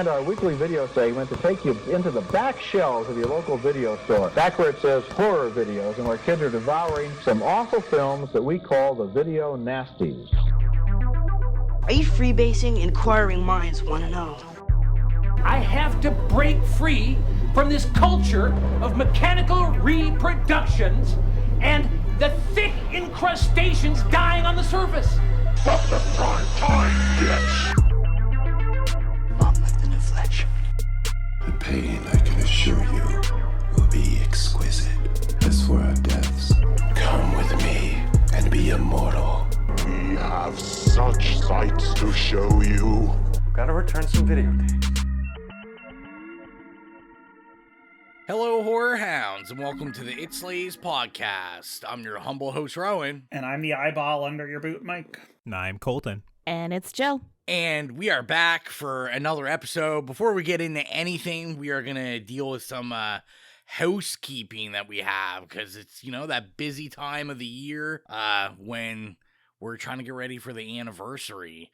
and our weekly video segment to take you into the back shelves of your local video store, back where it says horror videos, and where kids are devouring some awful films that we call the video nasties. Are you freebasing? Inquiring minds want to know. I have to break free from this culture of mechanical reproductions and the thick incrustations dying on the surface. Fuck the prime time, bitch! Mom with the new flesh. The pain, I can assure you, will be exquisite. As for our deaths, come with me and be immortal. We have such sights to show you. Gotta return some videotapes. Hello, horror hounds, and welcome to the It Slays podcast. I'm your humble host, Rowan. And I'm the eyeball under your boot, Mike. And I'm Colton. And it's Joe. And we are back for another episode. Before we get into anything, we are going to deal with some housekeeping that we have, because it's, you know, that busy time of the year when we're trying to get ready for the anniversary.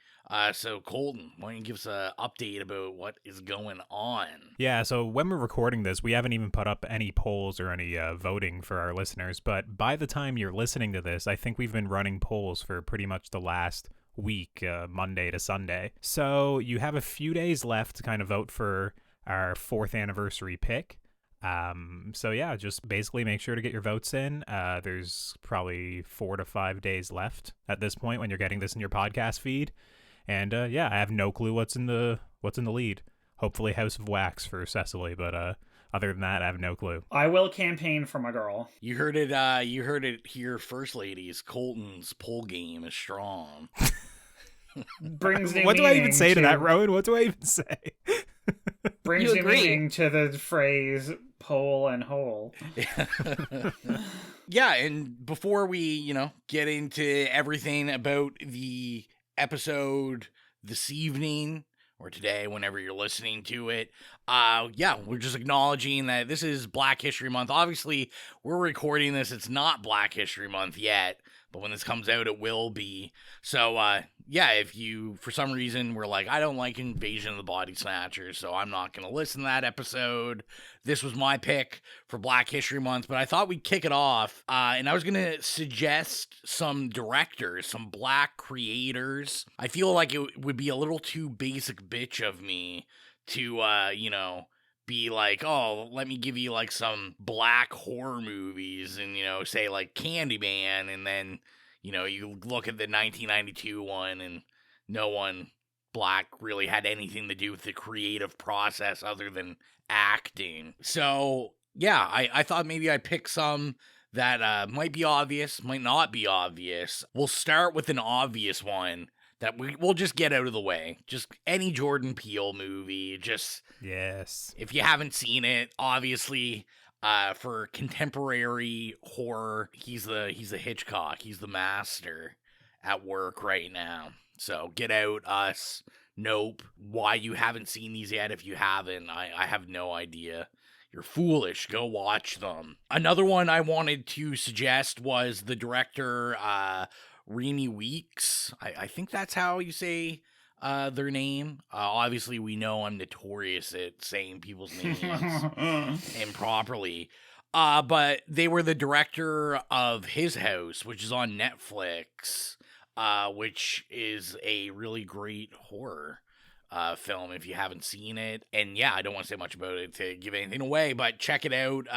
So Colton, why don't you give us an update about what is going on? Yeah, so when we're recording this, we haven't even put up any polls or any voting for our listeners, but by the time you're listening to this, I think we've been running polls for pretty much the last week, Monday to Sunday. So you have a few days left to kind of vote for our 4th anniversary pick. So yeah, just basically make sure to get your votes in. There's probably 4 to 5 days left at this point when you're getting this in your podcast feed. And yeah, I have no clue what's in the lead. Hopefully House of Wax for Cecily, but other than that, I have no clue. I will campaign for my girl. You heard it here first, ladies. Colton's poll game is strong. Brings new what do I even say to that, Rowan? What do I even say? Brings new meaning to the phrase pole and hole. Yeah, and before we, get into everything about the episode this evening or today, whenever you're listening to it, we're just acknowledging that this is Black History Month. Obviously, we're recording this. It's not Black History Month yet, but when this comes out, it will be. So, if you, for some reason, were like, I don't like Invasion of the Body Snatchers, so I'm not going to listen to that episode. This was my pick for Black History Month, but I thought we'd kick it off, and I was going to suggest some directors, some black creators. I feel like it would be a little too basic bitch of me to, be like, oh, let me give you, like, some black horror movies and, say, like, Candyman, and then, you look at the 1992 one, and no one black really had anything to do with the creative process other than acting. So, yeah, I thought maybe I'd pick some that might be obvious, might not be obvious. We'll start with an obvious one that we'll just get out of the way. Just any Jordan Peele movie. Just, yes. If you haven't seen it, obviously, for contemporary horror, he's the Hitchcock. He's the master at work right now. So Get Out, Us, Nope. Why you haven't seen these yet? If you haven't, I have no idea. You're foolish. Go watch them. Another one I wanted to suggest was the director, Remy Weeks. I think that's how you say their name. Obviously, we know I'm notorious at saying people's names improperly. But they were the director of His House, which is on Netflix, which is a really great horror film if you haven't seen it. And yeah, I don't want to say much about it to give anything away, but check it out.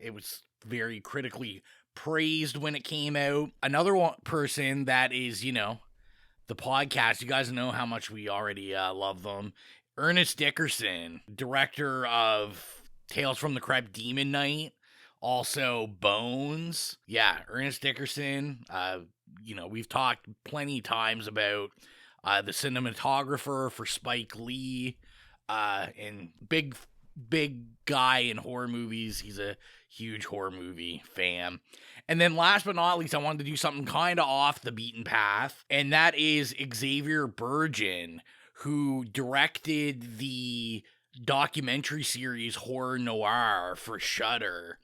It was very critically praised when it came out. Another person that is, the podcast, you guys know how much we already love them. Ernest Dickerson, director of Tales from the Crypt Demon Knight, also Bones. Yeah, Ernest Dickerson, we've talked plenty times about the cinematographer for Spike Lee, and big guy in horror movies. He's a huge horror movie fan. And then last but not least, I wanted to do something kind of off the beaten path, and that is Xavier Bergen, who directed the documentary series Horror Noir for Shudder,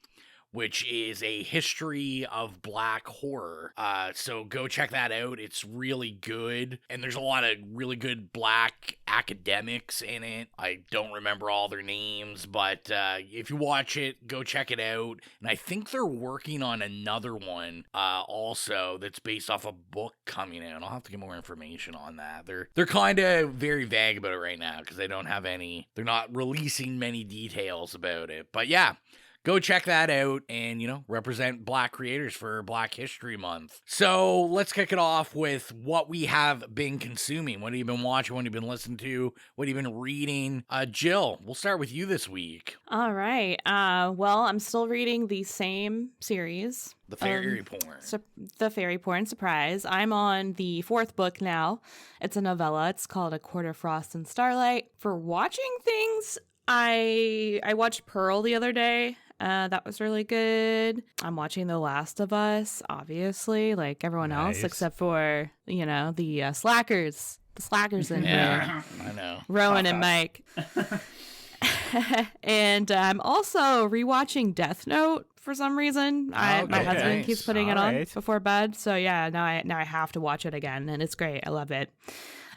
which is a history of black horror. So go check that out. It's really good. And there's a lot of really good black academics in it. I don't remember all their names, but if you watch it, go check it out. And I think they're working on another one also that's based off a book coming out. I'll have to get more information on that. They're kind of very vague about it right now because they don't have any, they're not releasing many details about it. But yeah, go check that out and, you know, represent Black creators for Black History Month. So let's kick it off with what we have been consuming. What have you been watching? What have you been listening to? What have you been reading? Jill, we'll start with you this week. All right. Well, I'm still reading the same series. The fairy porn. The fairy porn, surprise. I'm on the 4th book now. It's a novella. It's called A Court of Frost and Starlight. For watching things, I watched Pearl the other day. That was really good. I'm watching The Last of Us, obviously, like everyone else, except for, you know, the slackers. The slackers in here. I know. Rowan and Mike. And I'm also rewatching Death Note for some reason. My husband keeps putting it on before bed. So yeah, now I have to watch it again, and it's great. I love it.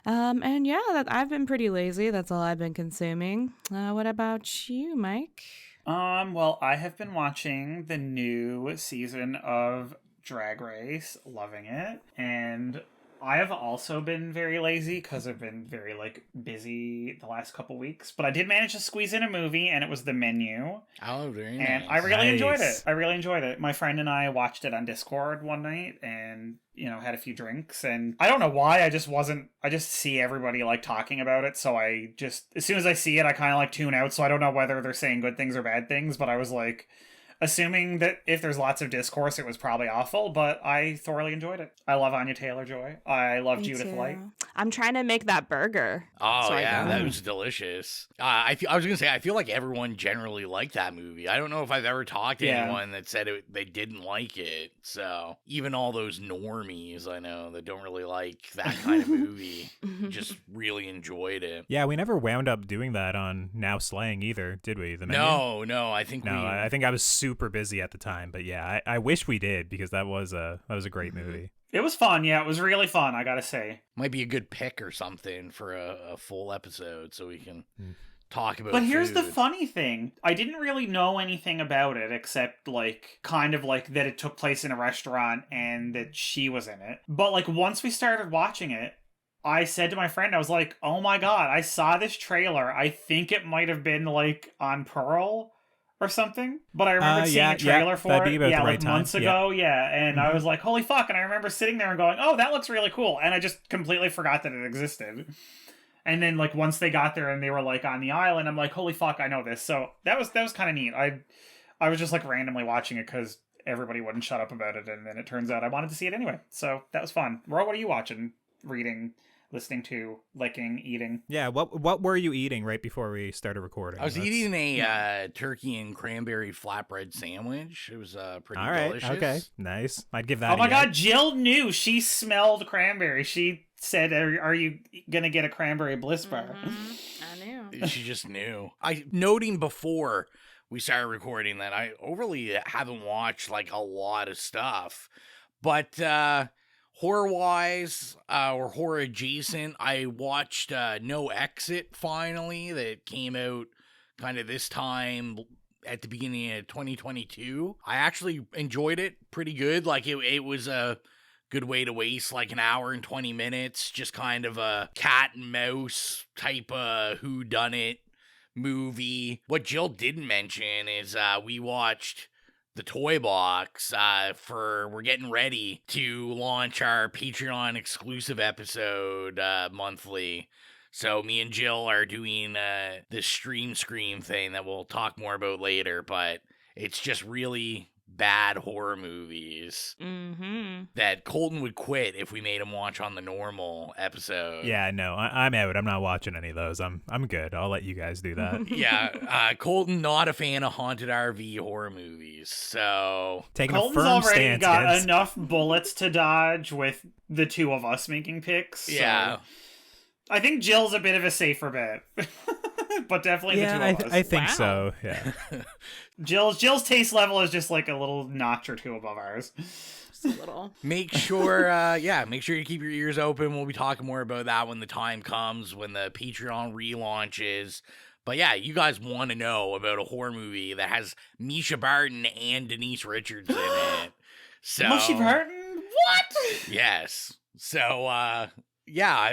And yeah, I've been pretty lazy. That's all I've been consuming. What about you, Mike? Well, I have been watching the new season of Drag Race, loving it, and I have also been very lazy because I've been very, busy the last couple weeks, but I did manage to squeeze in a movie, and it was The Menu. Oh, very nice. And I really enjoyed it. I really enjoyed it. My friend and I watched it on Discord one night, and, you know, had a few drinks, and I don't know why, I just see everybody, talking about it, so I just, as soon as I see it, I kind of, tune out, so I don't know whether they're saying good things or bad things, but I was, assuming that if there's lots of discourse, it was probably awful, but I thoroughly enjoyed it. I love Anya Taylor-Joy. I love Judith Light. I'm trying to make that burger. Oh, yeah, that was delicious. I was going to say, I feel like everyone generally liked that movie. I don't know if I've ever talked to anyone that said they didn't like it. So even all those normies I know that don't really like that kind of movie just really enjoyed it. Yeah, we never wound up doing that on Now Slaying either, did we? The Menu? No, I think I think I was super busy at the time, but yeah, I wish we did because that was a great movie. It was fun. Yeah, it was really fun, I gotta say. Might be a good pick or something for a full episode so we can talk about But here's food. the funny thing. I didn't really know anything about it except, that it took place in a restaurant and that she was in it. But, once we started watching it, I said to my friend, I was like, oh my god, I saw this trailer. I think it might have been, on Pearl or something, but I remember seeing a trailer for it months ago, and I was like, holy fuck, and I remember sitting there and going, oh, that looks really cool, and I just completely forgot that it existed. And then once they got there and they were on the island, I'm like, holy fuck, I know this. So that was kind of neat. I was just randomly watching it because everybody wouldn't shut up about it, and then it turns out I wanted to see it anyway, so that was fun. Ro, what are you watching, reading, listening to, licking, eating? Yeah, what were you eating right before we started recording? I was eating a turkey and cranberry flatbread sandwich. It was pretty delicious. Okay, nice. I'd give that Oh my god, Jill knew. She smelled cranberry. She said, are you gonna get a cranberry bliss bar? I knew. She just knew. Noting before we started recording that I overly haven't watched a lot of stuff, but horror-wise, or horror-adjacent, I watched No Exit, finally, that came out kind of this time at the beginning of 2022. I actually enjoyed it pretty good. It was a good way to waste an hour and 20 minutes, just kind of a cat and mouse type of whodunit movie. What Jill didn't mention is we watched the Toy Box we're getting ready to launch our Patreon exclusive episode monthly. So me and Jill are doing this stream scream thing that we'll talk more about later, but it's just really bad horror movies that Colton would quit if we made him watch on the normal episode. Yeah, no, I'm out. I'm not watching any of those. I'm good. I'll let you guys do that. Yeah, Colton not a fan of haunted RV horror movies, so taking Colton's a firm already stance, got guys. enough bullets to dodge with the two of us making picks. So yeah. I think Jill's a bit of a safer bet. but definitely the two of us. I think so. Yeah. Jill's taste level is just like a little notch or two above ours. Just a little. Make sure, make sure you keep your ears open. We'll be talking more about that when the time comes, when the Patreon relaunches. But yeah, you guys want to know about a horror movie that has Misha Barton and Denise Richards in it. So Misha Barton? What? Yes. So, I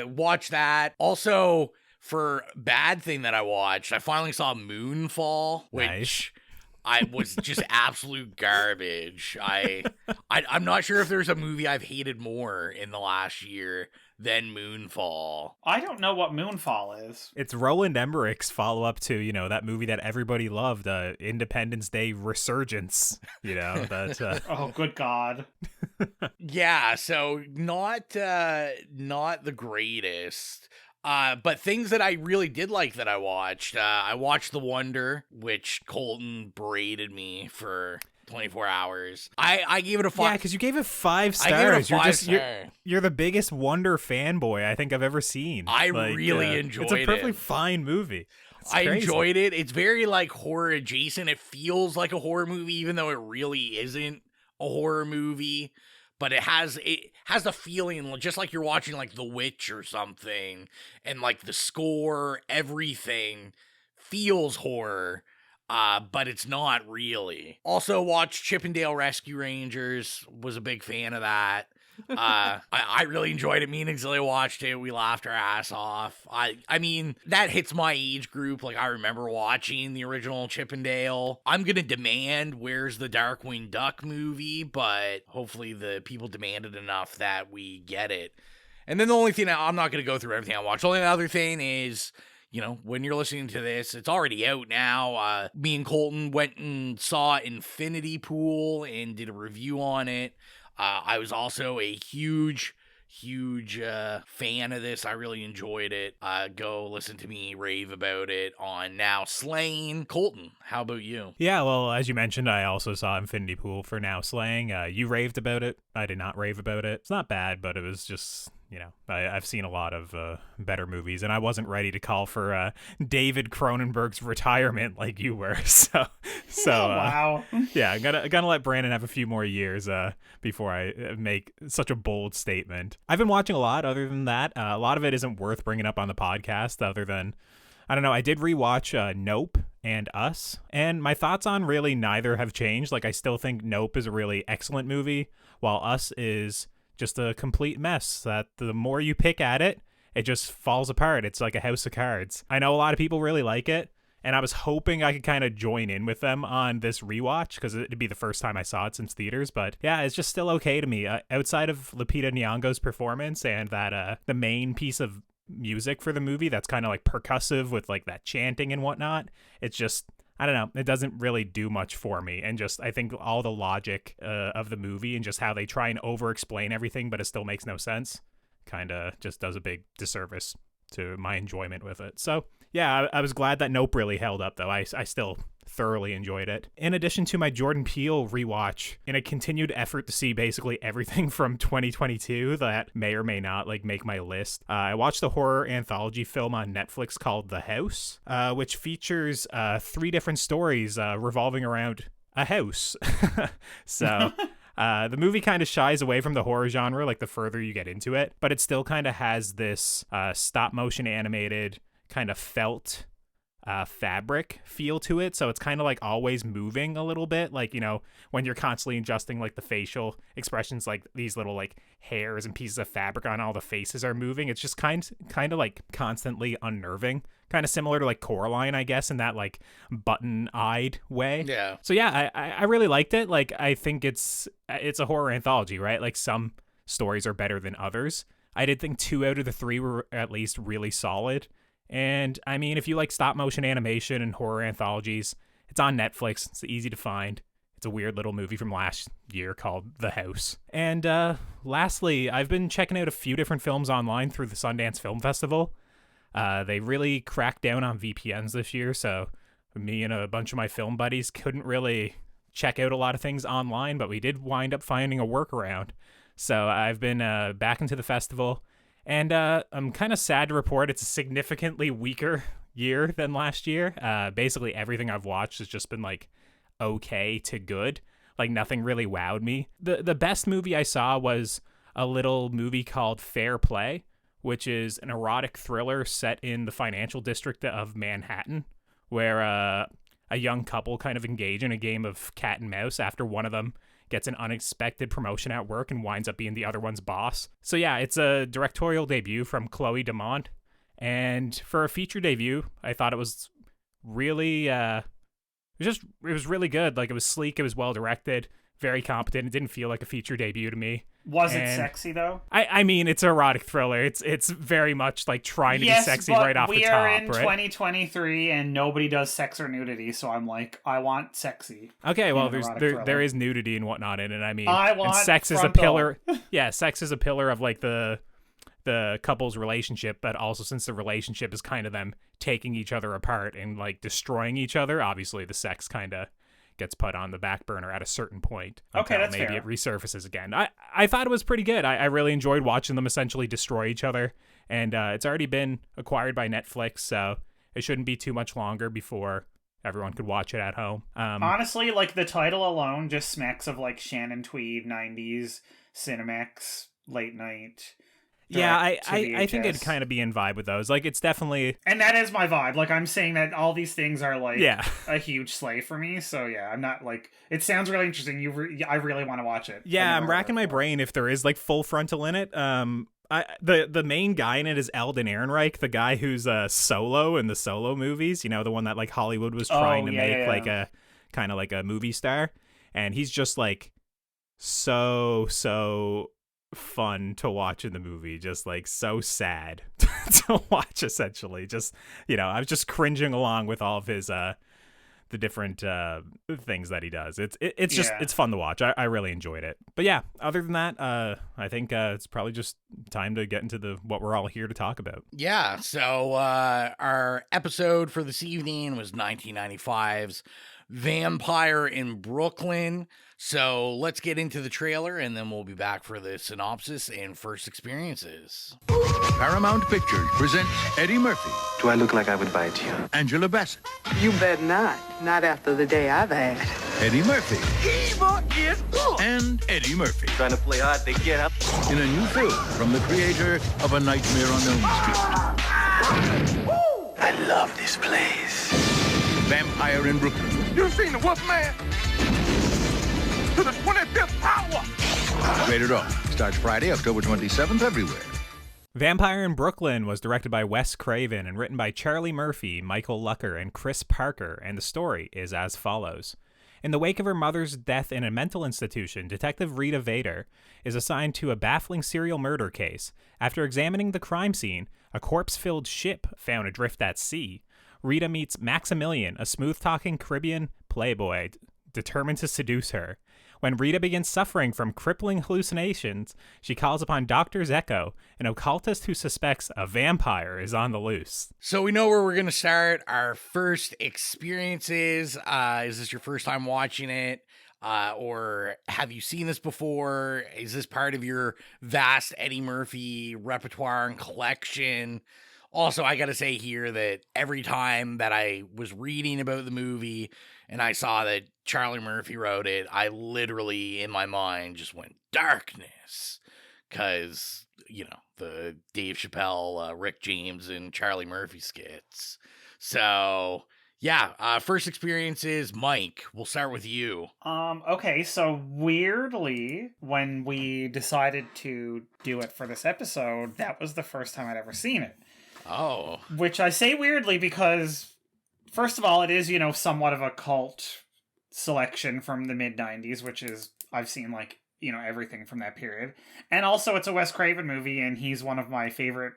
watched that. Also, for bad thing that I watched, I finally saw Moonfall, which I was just absolute garbage. I'm not sure if there's a movie I've hated more in the last year than Moonfall. I don't know what Moonfall is. It's Roland Emmerich's follow-up to, that movie that everybody loved, Independence Day Resurgence, that... Oh, good God. Yeah, so not the greatest. But things that I really did like that I watched The Wonder, which Colton berated me for 24 hours. I gave it a 5. Yeah, because you gave it 5 stars. I gave it a 5 star. You're the biggest Wonder fanboy I think I've ever seen. I really enjoyed it. It's a perfectly fine movie. I enjoyed it. It's very horror adjacent. It feels like a horror movie, even though it really isn't a horror movie. But it has the feeling just like you're watching The Witch or something, and the score, everything feels horror. But it's not really. Also watched Chippendale Rescue Rangers, was a big fan of that. I really enjoyed it. Me and Exilia watched it. We laughed our ass off. I mean, that hits my age group. I remember watching the original Chippendale. I'm gonna demand Where's the Darkwing Duck movie, but hopefully the people demanded enough that we get it. And then the only thing, I'm not gonna go through everything I watched. The only other thing is, when you're listening to this, it's already out now. Me and Colton went and saw Infinity Pool and did a review on it. I was also a huge fan of this. I really enjoyed it. Go listen to me rave about it on Now Slaying. Colton, how about you? Yeah, well, as you mentioned, I also saw Infinity Pool for Now Slaying. You raved about it. I did not rave about it. It's not bad, but it was just... I've seen a lot of better movies, and I wasn't ready to call for David Cronenberg's retirement like you were. So wow. Yeah, I'm gonna let Brandon have a few more years before I make such a bold statement. I've been watching a lot. Other than that, a lot of it isn't worth bringing up on the podcast. Other than, I don't know, I did rewatch Nope and Us, and my thoughts on really neither have changed. I still think Nope is a really excellent movie, while Us is just a complete mess that the more you pick at it, it just falls apart. It's like a house of cards. I know a lot of people really like it, and I was hoping I could kind of join in with them on this rewatch because it'd be the first time I saw it since theaters. But yeah, it's just still okay to me. Outside of Lupita Nyong'o's performance and that the main piece of music for the movie that's kind of percussive with that chanting and whatnot, it's just... I don't know. It doesn't really do much for me. And just, I think all the logic of the movie and just how they try and over-explain everything, but it still makes no sense, kind of just does a big disservice to my enjoyment with it. So, yeah, I was glad that Nope really held up, though. I still thoroughly enjoyed it. In addition to my Jordan Peele rewatch, in a continued effort to see basically everything from 2022 that may or may not make my list, I watched a horror anthology film on Netflix called The House, which features 3 different stories revolving around a house. So the movie kind of shies away from the horror genre the further you get into it, but it still kind of has this stop motion animated kind of felt fabric feel to it, so it's kind of always moving a little bit, when you're constantly adjusting the facial expressions, these little hairs and pieces of fabric on all the faces are moving. It's just kind of constantly unnerving, kind of similar to Coraline, I guess, in that button-eyed way. Yeah. So yeah, I really liked it. I think it's a horror anthology, right? Some stories are better than others. I did think 2 out of the 3 were at least really solid. And, I mean, if you like stop-motion animation and horror anthologies, it's on Netflix. It's easy to find. It's a weird little movie from last year called The House. And lastly, I've been checking out a few different films online through the Sundance Film Festival. They really cracked down on VPNs this year, so me and a bunch of my film buddies couldn't really check out a lot of things online, but we did wind up finding a workaround. So I've been back into the festival. And I'm kind of sad to report it's a significantly weaker year than last year. Basically everything I've watched has just been like okay to good. Like nothing really wowed me. The best movie I saw was a little movie called Fair Play, which is an erotic thriller set in the financial district of Manhattan, where a young couple kind of engage in a game of cat and mouse after one of them gets an unexpected promotion at work and winds up being the other one's boss. So yeah, it's a directorial debut from Chloe Damont, and for a feature debut, I thought it was really it was really good. Like, it was sleek, it was well directed, very competent. It didn't feel like a feature debut to me. Was it sexy though? I mean, it's an erotic thriller. It's very much like trying to be sexy right off the top. We are in right? 2023 and nobody does sex or nudity, so I'm like, I want sexy. Okay, well, there is nudity and whatnot in it. I mean, I want and sex frontal. is a pillar. Yeah, sex is a pillar of like the couple's relationship, but also since the relationship is kind of them taking each other apart and like destroying each other, obviously the sex kind of gets put on the back burner at a certain point. Okay, that's maybe fair. It resurfaces again. I thought it was pretty good. I really enjoyed watching them essentially destroy each other, and it's already been acquired by Netflix, so it shouldn't be too much longer before everyone could watch it at home. Honestly, like, the title alone just smacks of like Shannon Tweed 90s Cinemax late night. Yeah, I think it'd kind of be in vibe with those. Like, it's definitely... And that is my vibe. Like, I'm saying that all these things are, like, yeah, a huge sleigh for me. So, yeah, I'm not, like... It sounds really interesting. I really want to watch it. Yeah, I'm racking my brain if there is, like, full frontal in it. The main guy in it is Eldon Ehrenreich, the guy who's Solo in the Solo movies. You know, the one that, like, Hollywood was trying to make, like, a... kind of like a movie star. And he's just, like, so fun to watch in the movie, just like so sad to watch, essentially. Just, you know, I was just cringing along with all of his the different things that he does. It's just it's fun to watch. I really enjoyed it. But yeah, other than that, I think it's probably just time to get into what we're all here to talk about. Yeah, so our episode for this evening was 1995's Vampire in Brooklyn. So let's get into the trailer, and then we'll be back for the synopsis and first experiences. Paramount Pictures presents Eddie Murphy. Do I look like I would bite you? Angela Bassett. You bet not. Not after the day I've had. Eddie Murphy. Evil is good. And Eddie Murphy. Trying to play hard to get up. In a new film from the creator of A Nightmare on Elm Street. I love this place. Vampire in Brooklyn. You seen the Wolf Man? To the 25th power. Rated R. Starts Friday, October 27th, everywhere. Vampire in Brooklyn was directed by Wes Craven and written by Charlie Murphy, Michael Lucker, and Chris Parker, and the story is as follows. In the wake of her mother's death in a mental institution, Detective Rita Vader is assigned to a baffling serial murder case. After examining the crime scene, a corpse-filled ship found adrift at sea, Rita meets Maximilian, a smooth-talking Caribbean playboy determined to seduce her. When Rita begins suffering from crippling hallucinations, she calls upon Dr. Zecco, an occultist who suspects a vampire is on the loose. So we know where we're going to start. Our first experiences. Is this your first time watching it? Or have you seen this before? Is this part of your vast Eddie Murphy repertoire and collection? Also, I got to say here that every time that I was reading about the movie and I saw that Charlie Murphy wrote it, I literally, in my mind, just went, darkness. Because, you know, the Dave Chappelle, Rick James, and Charlie Murphy skits. So, yeah, first experiences, Mike, we'll start with you. Okay, so weirdly, when we decided to do it for this episode, that was the first time I'd ever seen it. Oh. Which I say weirdly because, first of all, it is, you know, somewhat of a cult selection from the mid-90s, which is, I've seen, like, you know, everything from that period. And also, it's a Wes Craven movie, and he's one of my favorite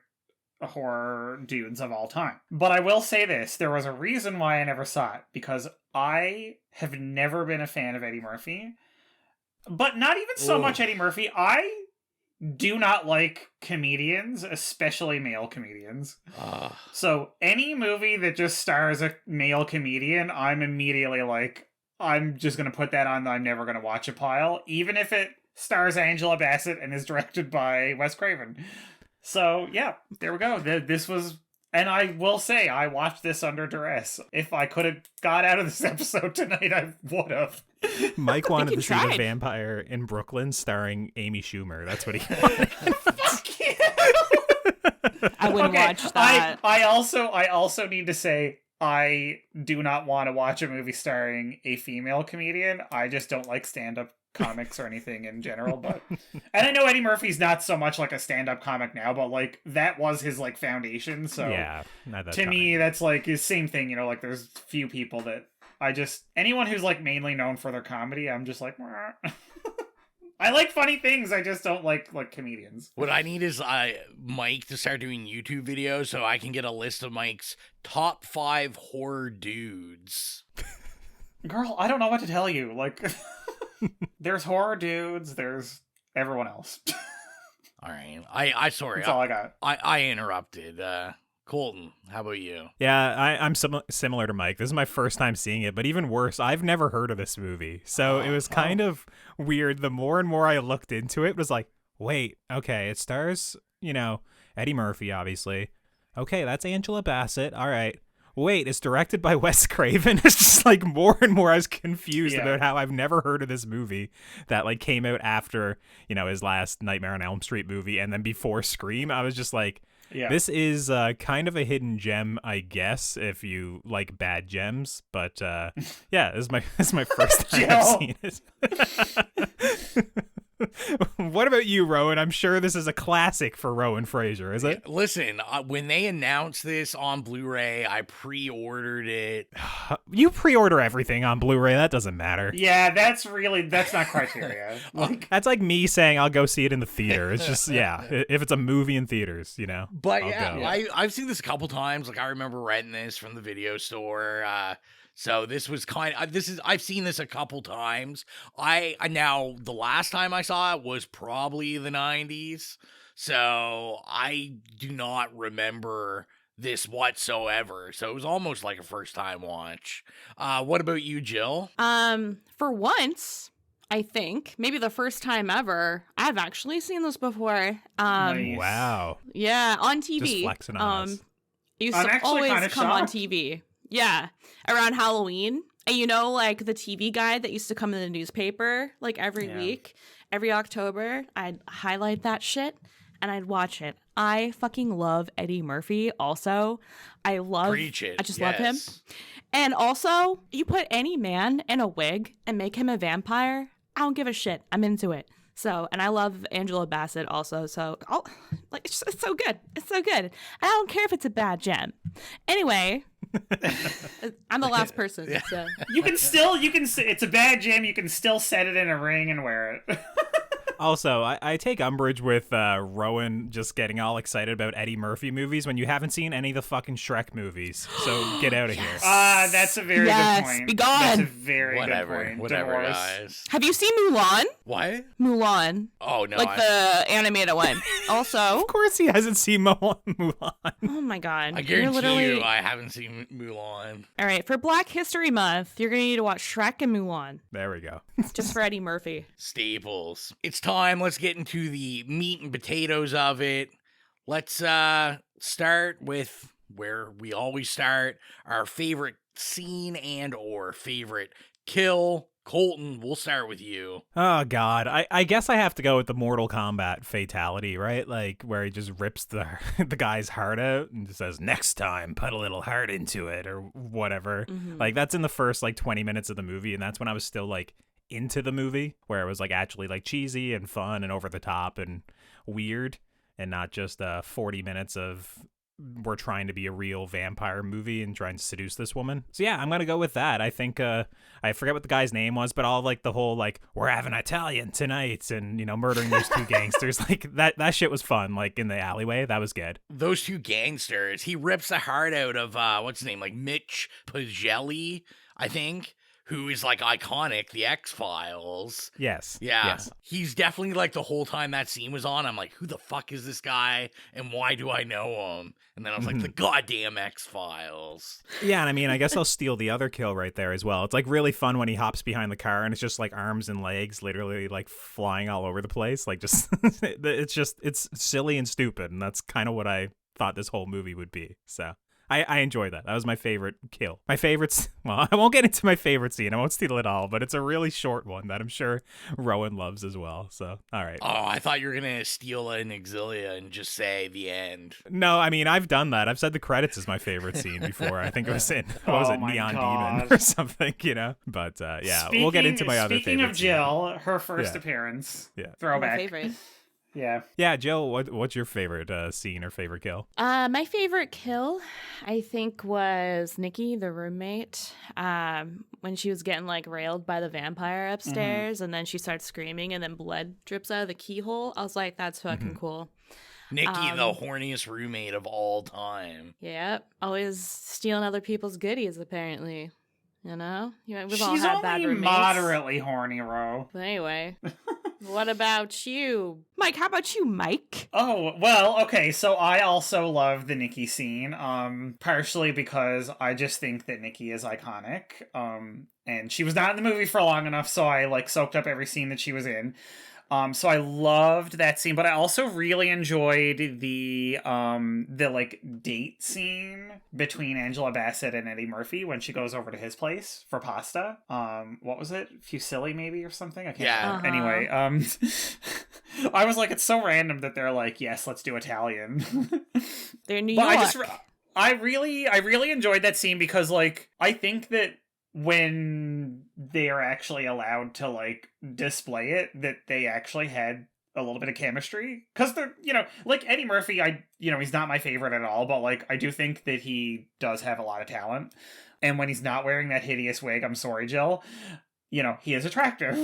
horror dudes of all time. But I will say this, there was a reason why I never saw it, because I have never been a fan of Eddie Murphy. But not even so much Eddie Murphy, I do not like comedians, especially male comedians. So any movie that just stars a male comedian, I'm immediately like, I'm just going to put that on, I'm never going to watch a pile, even if it stars Angela Bassett and is directed by Wes Craven. So yeah, there we go. This was And I will say, I watched this under duress. If I could have got out of this episode tonight, I would have. Mike wanted to see The Vampire in Brooklyn starring Amy Schumer. That's what he wanted. Fuck you! I wouldn't watch that. I also need to say, I do not want to watch a movie starring a female comedian. I just don't like stand-up comics or anything in general, but and I know Eddie Murphy's not so much like a stand-up comic now, but like that was his like foundation, so yeah, to me that's like the same thing, you know, like there's few people that anyone who's like mainly known for their comedy, I'm just like I like funny things, I just don't like comedians. What I need is Mike to start doing YouTube videos so I can get a list of Mike's top 5 horror dudes. Girl, I don't know what to tell you, like there's horror dudes, there's everyone else. All right. I sorry. That's all I got. I interrupted. Colton, how about you? Yeah, I'm similar to Mike. This is my first time seeing it, but even worse, I've never heard of this movie. So it was kind of weird. The more and more I looked into it was like, wait, okay, it stars, Eddie Murphy, obviously. Okay, that's Angela Bassett. All right. Wait, it's directed by Wes Craven. It's just like more and more I was confused about how I've never heard of this movie that like came out after, his last Nightmare on Elm Street movie and then before Scream. I was just like, this is kind of a hidden gem, I guess, if you like bad gems. But yeah, this is my first time I've seen it. What about you, Rowan? I'm sure this is a classic for Rowan Fraser, is it? Listen, when they announced this on Blu-ray, I pre-ordered it. You pre-order everything on Blu-ray. That doesn't matter. Yeah, that's not criteria. That's like me saying I'll go see it in the theater. It's just, if it's a movie in theaters, But I'll go. I've seen this a couple times. Like I remember renting this from the video store. So this was I've seen this a couple times. Now the last time I saw it was probably the 90s. So I do not remember this whatsoever. So it was almost like a first time watch. What about you, Jill? For once, I think maybe the first time ever, I've actually seen this before. Nice. Wow. Yeah, on TV. Just flexing on us. It used to always come on TV. Yeah, around Halloween. And like the TV guide that used to come in the newspaper, like every week, every October, I'd highlight that shit and I'd watch it. I fucking love Eddie Murphy also. Preach it. I just love him. And also, you put any man in a wig and make him a vampire, I don't give a shit. I'm into it. So, and I love Angela Bassett also. So, it's so good. It's so good. I don't care if it's a bad gem. Anyway, I'm the last person. Yeah. So. It's a bad gem. You can still set it in a ring and wear it. Also, I take umbrage with Rowan just getting all excited about Eddie Murphy movies when you haven't seen any of the fucking Shrek movies. So get out of here. That's a very good point. Be gone. That's a very good point. Whatever, Divorce. guys. Have you seen Mulan? What? Mulan. Oh, no. Like the animated one. Also. Of course he hasn't seen Mulan. Oh, my God. I guarantee you I haven't seen Mulan. All right. For Black History Month, you're going to need to watch Shrek and Mulan. There we go. Just for Eddie Murphy. Staples. It's time. Let's get into the meat and potatoes of it. Let's start with where we always start, our favorite scene and or favorite kill. Colton, we'll start with you. Oh, God. I guess I have to go with the Mortal Kombat fatality, right? Like, where he just rips the guy's heart out and just says, next time, put a little heart into it, or whatever. Mm-hmm. Like, that's in the first, 20 minutes of the movie, and that's when I was still, into the movie, where it was, actually, cheesy and fun and over the top and weird, and not just 40 minutes of we're trying to be a real vampire movie and trying to seduce this woman. So yeah, I'm gonna go with that. I think I forget what the guy's name was, but all the whole we're having Italian tonight and murdering those two gangsters, that shit was fun. In the alleyway, that was good. Those two gangsters, he rips the heart out of what's his name, Mitch Pagelli, I think, who is iconic, the X-Files. Yes. Yeah. Yes. He's definitely the whole time that scene was on, I'm like, who the fuck is this guy and why do I know him? And then I was like, the goddamn X-Files. Yeah, and I guess I'll steal the other kill right there as well. It's really fun when he hops behind the car and it's just arms and legs literally flying all over the place. It's silly and stupid, and that's kind of what I thought this whole movie would be. So I enjoy that. That was my favorite kill. My favorites, well, I won't get into my favorite scene. I won't steal it all, but it's a really short one that I'm sure Rowan loves as well. So, all right. Oh, I thought you were going to steal an Exilia and just say the end. No, I mean, I've done that. I've said the credits is my favorite scene before. I think it was in, what was it, Neon Demon or something, you know? But yeah, we'll get into my other favorite Speaking of Jill, scene. her first appearance. Yeah. Throwback. My favorite. Yeah. Yeah, Jill, what's your favorite scene or favorite kill? My favorite kill, I think, was Nikki, the roommate, when she was getting like railed by the vampire upstairs, and then she starts screaming, and then blood drips out of the keyhole. I was like, that's fucking cool. Nikki, the horniest roommate of all time. Yep, always stealing other people's goodies, apparently. You know, we've all She's had bad only roommates. moderately horny, Ro. But anyway, what about you, Mike? How about you, Mike? Oh, well, okay, so I also love the Nikki scene, partially because I just think that Nikki is iconic, and she was not in the movie for long enough, so I, like, soaked up every scene that she was in. So I loved that scene, but I also really enjoyed the like date scene between Angela Bassett and Eddie Murphy when she goes over to his place for pasta. What was it? Fusilli maybe or something? I can't remember. Anyway, I was like, it's so random that they're like, yes, let's do Italian. They're New York. I really enjoyed that scene because, like, I think that when they are actually allowed to, like, display it, that they actually had a little bit of chemistry. Because they're, you know, like Eddie Murphy, he's not my favorite at all, but, like, I do think that he does have a lot of talent. And when he's not wearing that hideous wig, I'm sorry, Jill, you know, he is attractive.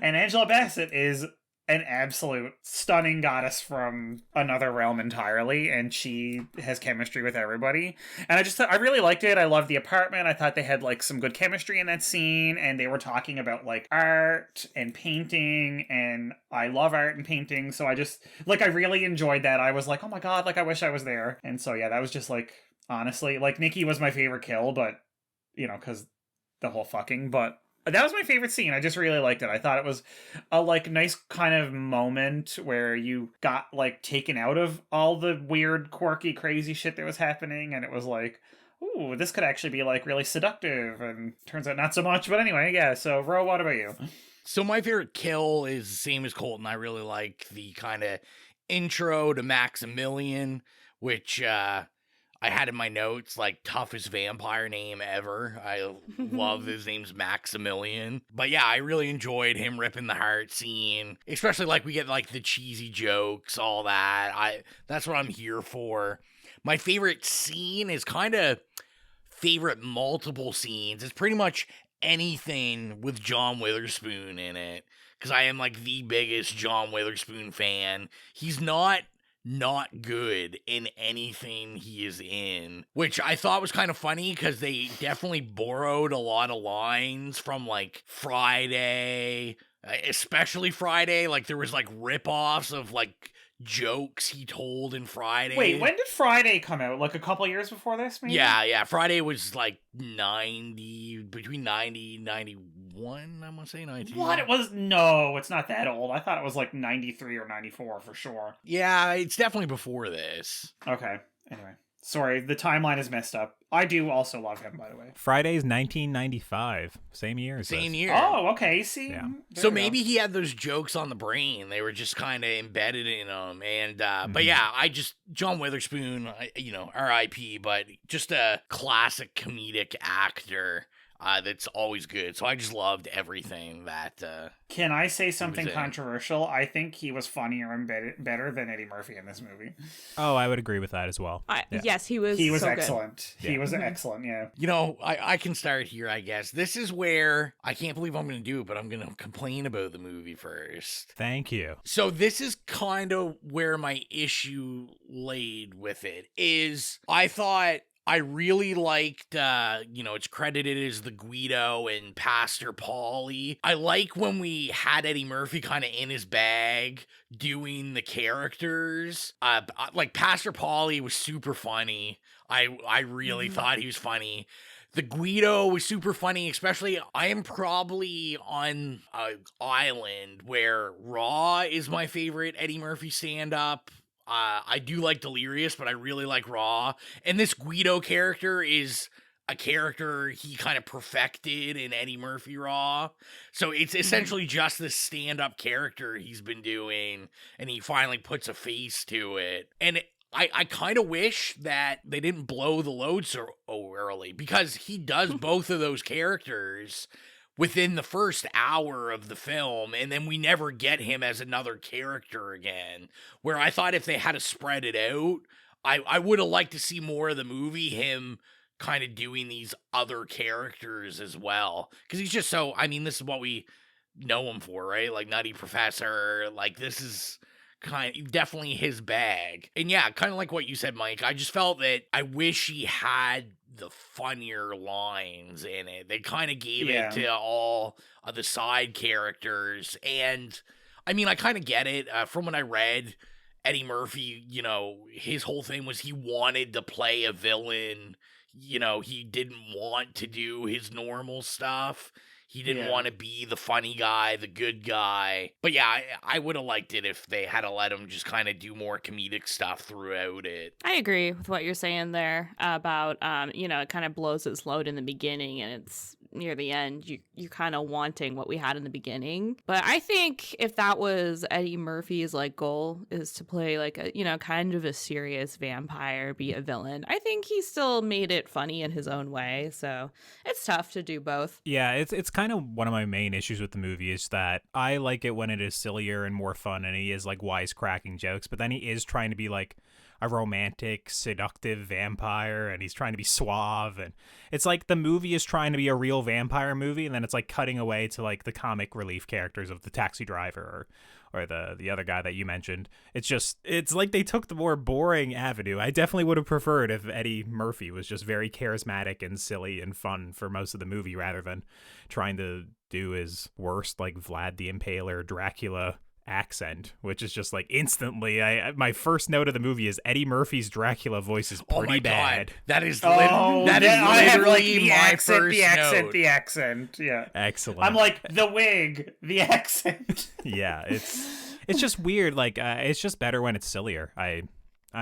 And Angela Bassett is an absolute stunning goddess from another realm entirely, and she has chemistry with everybody. And I really liked it. I loved the apartment. I thought they had, like, some good chemistry in that scene, and they were talking about, like, art and painting, and I love art and painting, so I just, like, I really enjoyed that. I was like, oh my god, like, I wish I was there. And so, yeah, that was just, like, honestly, like, Nikki was my favorite kill, but, you know, because the whole fucking, but that was my favorite scene. I just really liked it. I thought it was a, like, nice kind of moment where you got, like, taken out of all the weird, quirky, crazy shit that was happening, and it was like, ooh, this could actually be, like, really seductive, and turns out not so much. But anyway, yeah, so, Ro, what about you? So my favorite kill is the same as Colton. I really like the kind of intro to Maximilian, which, I had in my notes, like, toughest vampire name ever. I love his name's Maximilian. But yeah, I really enjoyed him ripping the heart scene. Especially, like, we get, like, the cheesy jokes, all that. That's what I'm here for. My favorite scene is kind of favorite multiple scenes. It's pretty much anything with John Witherspoon in it. Because I am, like, the biggest John Witherspoon fan. He's not good in anything he is in, which I thought was kind of funny because they definitely borrowed a lot of lines from, like, Friday, especially Friday. Like, there was, like, rip-offs of, like, jokes he told in Friday. Wait, when did Friday come out? Like, a couple years before this, maybe? Yeah, Friday was, like, between 90 and 91, I want to say 19. What? No, it's not that old. I thought it was, like, 93 or 94 for sure. Yeah, it's definitely before this. Okay, anyway. Sorry, the timeline is messed up. I do also love him, by the way. Friday's 1995. Same year. Same year. Oh, okay. See? Yeah. So maybe he had those jokes on the brain. They were just kind of embedded in him. And, but yeah, John Witherspoon, you know, R.I.P., but just a classic comedic actor. That's always good. So I just loved everything that. Can I say something controversial? I think he was funnier and better than Eddie Murphy in this movie. Oh, I would agree with that as well. Yes, he was. He was so excellent. Good. He was excellent. Yeah. You know, I can start here. I guess this is where I can't believe I'm going to do it, but I'm going to complain about the movie first. Thank you. So this is kind of where my issue laid with it. Is I thought I really liked, it's credited as the Guido and Pastor Paulie. I like when we had Eddie Murphy kind of in his bag doing the characters. Like Pastor Paulie was super funny. I really thought he was funny. The Guido was super funny, especially I am probably on an island where Raw is my favorite Eddie Murphy stand-up. I do like Delirious, but I really like Raw. And this Guido character is a character he kind of perfected in Eddie Murphy Raw. So it's essentially just this stand-up character he's been doing, and he finally puts a face to it. And I kind of wish that they didn't blow the load so early, because he does both of those characters within the first hour of the film, and then we never get him as another character again, where I thought if they had to spread it out, I would have liked to see more of the movie, him kind of doing these other characters as well, because he's just so, I mean, this is what we know him for, right? Like Nutty Professor, like this is definitely his bag. And yeah, kind of like what you said, Mike, I just felt that I wish he had the funnier lines in it. They kind of gave it to all of the side characters, and I mean, I kind of get it. From what I read, Eddie Murphy, you know, his whole thing was he wanted to play a villain. You know, he didn't want to do his normal stuff. He didn't want to be the funny guy, the good guy. But yeah, I would have liked it if they had to let him just kind of do more comedic stuff throughout it. I agree with what you're saying there about, you know, it kind of blows its load in the beginning, and it's near the end, you're kind of wanting what we had in the beginning. But I think if that was Eddie Murphy's like goal, is to play like a, you know, kind of a serious vampire, be a villain, I think he still made it funny in his own way. So it's tough to do both. Yeah, it's kind of one of my main issues with the movie is that I like it when it is sillier and more fun, and he is like wisecracking jokes, but then he is trying to be like a romantic, seductive vampire, and he's trying to be suave, and it's like the movie is trying to be a real vampire movie, and then it's like cutting away to like the comic relief characters of the taxi driver or the other guy that you mentioned. It's like they took the more boring avenue. I definitely would have preferred if Eddie Murphy was just very charismatic and silly and fun for most of the movie, rather than trying to do his worst like Vlad the Impaler Dracula accent, which is just like instantly my first note of the movie is Eddie Murphy's Dracula voice is pretty bad. That is literally my first note. The accent, yeah. Excellent. I'm like, the wig, the accent. Yeah, it's just weird. Like, it's just better when it's sillier. I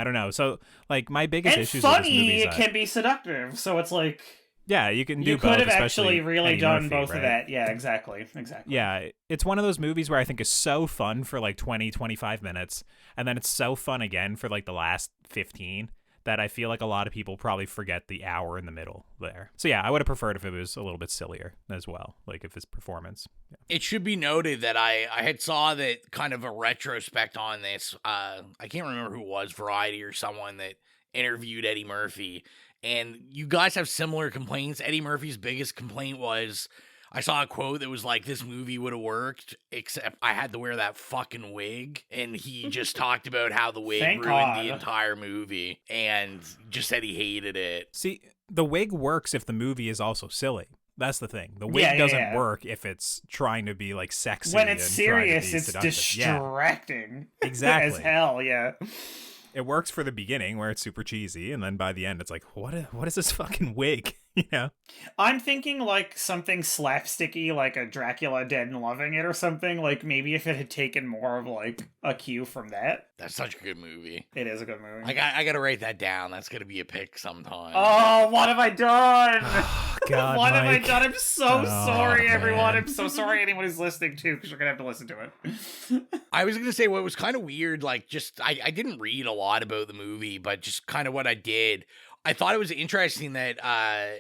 don't know. So, like, my biggest issues with this movie is it can be seductive. So it's like, yeah, you can do you both. Could have actually really Eddie done Murphy, both right? of that. Yeah, exactly. Yeah, it's one of those movies where I think is so fun for like 20, 25 minutes, and then it's so fun again for like the last 15 that I feel like a lot of people probably forget the hour in the middle there. So yeah, I would have preferred if it was a little bit sillier as well, like if his performance. Yeah. It should be noted that I had saw that kind of a retrospect on this. I can't remember who it was, Variety or someone that interviewed Eddie Murphy. And you guys have similar complaints. Eddie Murphy's biggest complaint was, I saw a quote that was like, this movie would have worked, except I had to wear that fucking wig. And he just talked about how the wig ruined the entire movie and just said he hated it. See, the wig works if the movie is also silly. That's the thing. The wig doesn't work if it's trying to be like sexy. When it's and serious, it's seductive. distracting. Yeah. Exactly. As hell, yeah. It works for the beginning where it's super cheesy, and then by the end it's like, what is this fucking wig? You know? I'm thinking like something slapsticky, like a Dracula Dead and Loving It or something. Like maybe if it had taken more of like a cue from that. That's such a good movie. It is a good movie. I gotta write that down. That's gonna be a pick sometime. Oh, what have I done? Oh, God, what Mike. have I done? I'm so sorry, man. everyone. I'm so sorry anyone who's listening too, because you're gonna have to listen to it. I was gonna say what was kind of weird, like just I didn't read a lot about the movie, but just kind of what I did. I thought it was interesting that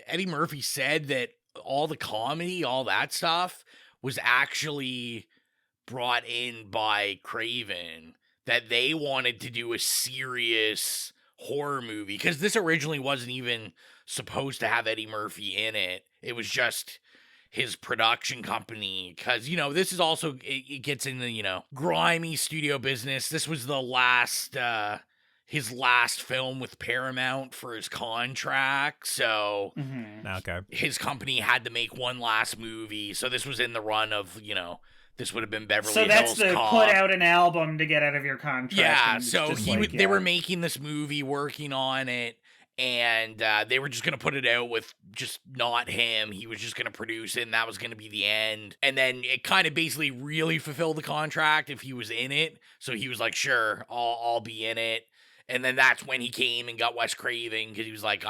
Eddie Murphy said that all the comedy, all that stuff, was actually brought in by Craven. That they wanted to do a serious horror movie. Because this originally wasn't even supposed to have Eddie Murphy in it. It was just his production company. Because, you know, this is also, it gets in the, you know, grimy studio business. This was the last... his last film with Paramount for his contract, so okay. His company had to make one last movie, so this was in the run of, you know, this would have been Beverly Hills Cop. So that's the put out an album to get out of your contract. Yeah, so they were making this movie, working on it, and they were just going to put it out with just not him. He was just going to produce it, and that was going to be the end. And then it kind of basically really fulfilled the contract if he was in it. So he was like, sure, I'll be in it. And then that's when he came and got Wes Craven, because he was like,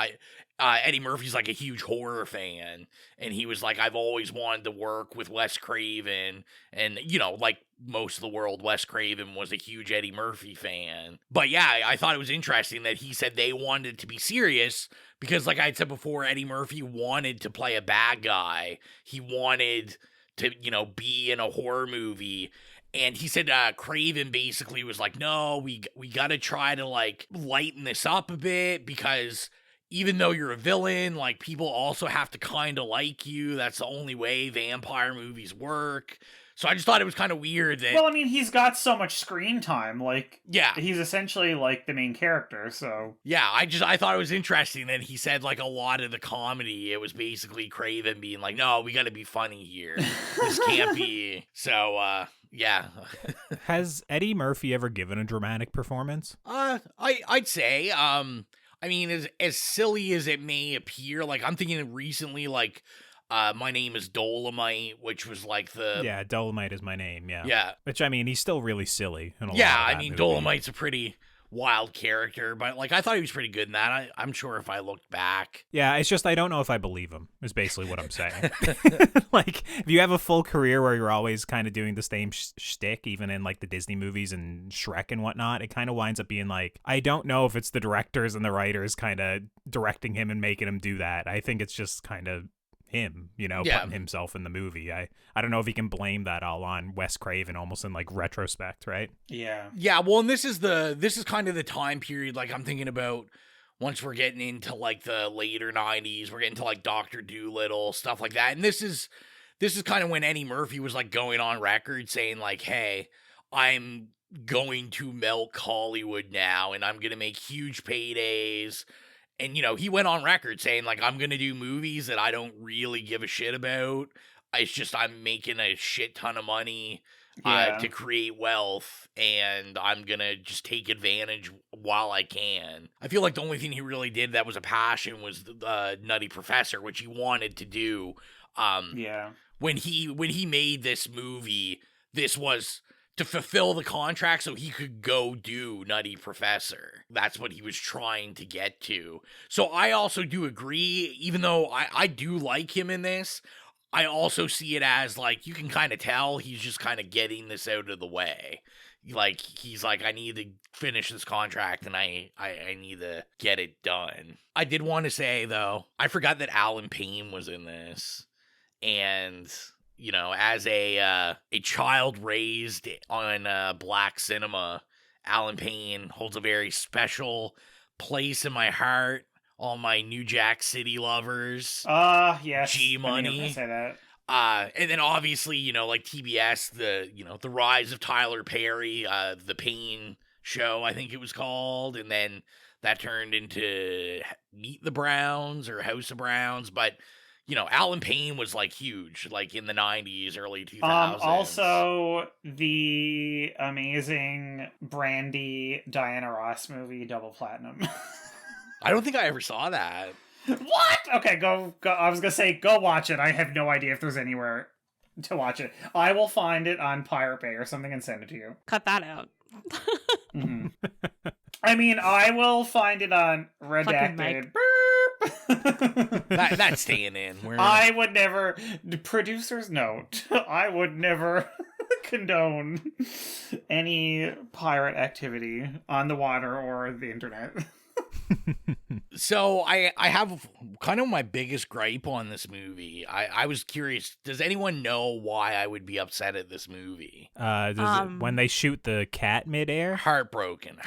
Eddie Murphy's like a huge horror fan, and he was like, I've always wanted to work with Wes Craven, and, you know, like most of the world, Wes Craven was a huge Eddie Murphy fan. But yeah, I thought it was interesting that he said they wanted it to be serious, because like I had said before, Eddie Murphy wanted to play a bad guy. He wanted to, you know, be in a horror movie. And he said Craven basically was like, no, we got to try to like lighten this up a bit, because even though you're a villain, like, people also have to kind of like you. That's the only way vampire movies work. So I just thought it was kind of weird that... Well, I mean, he's got so much screen time. Like, yeah, he's essentially like the main character, so... Yeah, I thought it was interesting that he said, like, a lot of the comedy, it was basically Craven being like, no, we got to be funny here. This can't be... So, yeah. Has Eddie Murphy ever given a dramatic performance? I'd say, I mean, as silly as it may appear, like, I'm thinking recently, like, My Name is Dolomite, which was like the... Yeah, Dolomite is my name, yeah. Yeah. Which, I mean, he's still really silly in a lot of I that mean, movie. Dolomite's a pretty wild character, but, like, I thought he was pretty good in that. I'm sure if I looked back... Yeah, it's just I don't know if I believe him, is basically what I'm saying. Like, if you have a full career where you're always kind of doing the same shtick, even in, like, the Disney movies and Shrek and whatnot, it kind of winds up being like, I don't know if it's the directors and the writers kind of directing him and making him do that. I think it's just kind of him, you know, putting himself in the movie. I don't know if he can blame that all on Wes Craven, almost in like retrospect, right? Yeah, well, and this is kind of the time period, like, I'm thinking about once we're getting into like the later 90s, we're getting to like Dr. Dolittle, stuff like that. And this is kind of when Eddie Murphy was like going on record saying like, hey, I'm going to milk Hollywood now, and I'm going to make huge paydays. And, you know, he went on record saying, like, I'm going to do movies that I don't really give a shit about. It's just I'm making a shit ton of money to create wealth, and I'm going to just take advantage while I can. I feel like the only thing he really did that was a passion was the Nutty Professor, which he wanted to do. When he made this movie, this was to fulfill the contract so he could go do Nutty Professor. That's what he was trying to get to. So I also do agree, even though I do like him in this, I also see it as, like, you can kind of tell he's just kind of getting this out of the way. Like, he's like, I need to finish this contract, and I need to get it done. I did want to say, though, I forgot that Alan Payne was in this. And... you know, as a child raised on black cinema, Alan Payne holds a very special place in my heart. All my New Jack City lovers. Yes. G-Money. I say that. And then obviously, you know, like TBS, the rise of Tyler Perry, the Payne Show, I think it was called. And then that turned into Meet the Browns or House of Browns. But... you know, Alan Payne was, like, huge, like, in the 90s, early 2000s. Also, the amazing Brandy Diana Ross movie, Double Platinum. I don't think I ever saw that. What? Okay, go. I was gonna say, go watch it. I have no idea if there's anywhere to watch it. I will find it on Pirate Bay or something and send it to you. Cut that out. Mm-hmm. I mean, I will find it on Redacted. That's staying in. I would never, producer's note, I would never condone any pirate activity on the water or the internet. So I have kind of my biggest gripe on this movie. I was curious, does anyone know why I would be upset at this movie? When they shoot the cat midair? Heartbroken.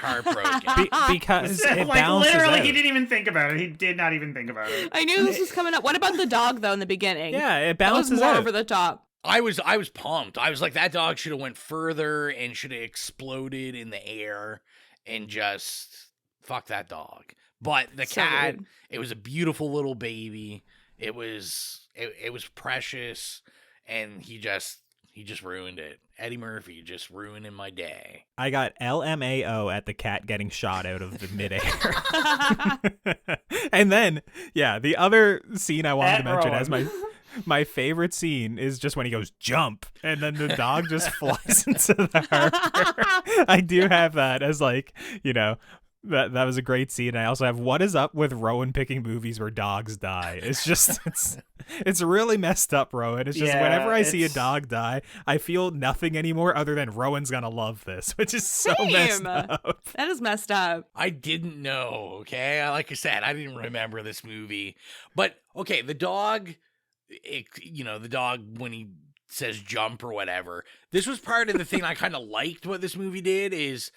Because it like, balances literally, out. he didn't even think about it. He did not even think about it. I knew this was coming up. What about the dog, though, in the beginning? Yeah, it balances that was more out. over the top. I was pumped. I was like, that dog should have went further and should have exploded in the air and just fuck that dog. But the cat, it was a beautiful little baby. It was precious, and he He just ruined it. Eddie Murphy just ruining my day. I got LMAO at the cat getting shot out of the midair. And then, the other scene I wanted to mention as my favorite scene is just when he goes, jump, and then the dog just flies into the harbor. I do have that as that was a great scene. I also have, what is up with Rowan picking movies where dogs die? It's just, it's really messed up, Rowan. It's just whenever I see a dog die, I feel nothing anymore other than Rowan's gonna love this, which is so messed up. That is messed up. I didn't know, okay? Like I said, I didn't remember this movie. But, okay, the dog, the dog when he says jump or whatever, this was part of the thing I kind of liked what this movie did is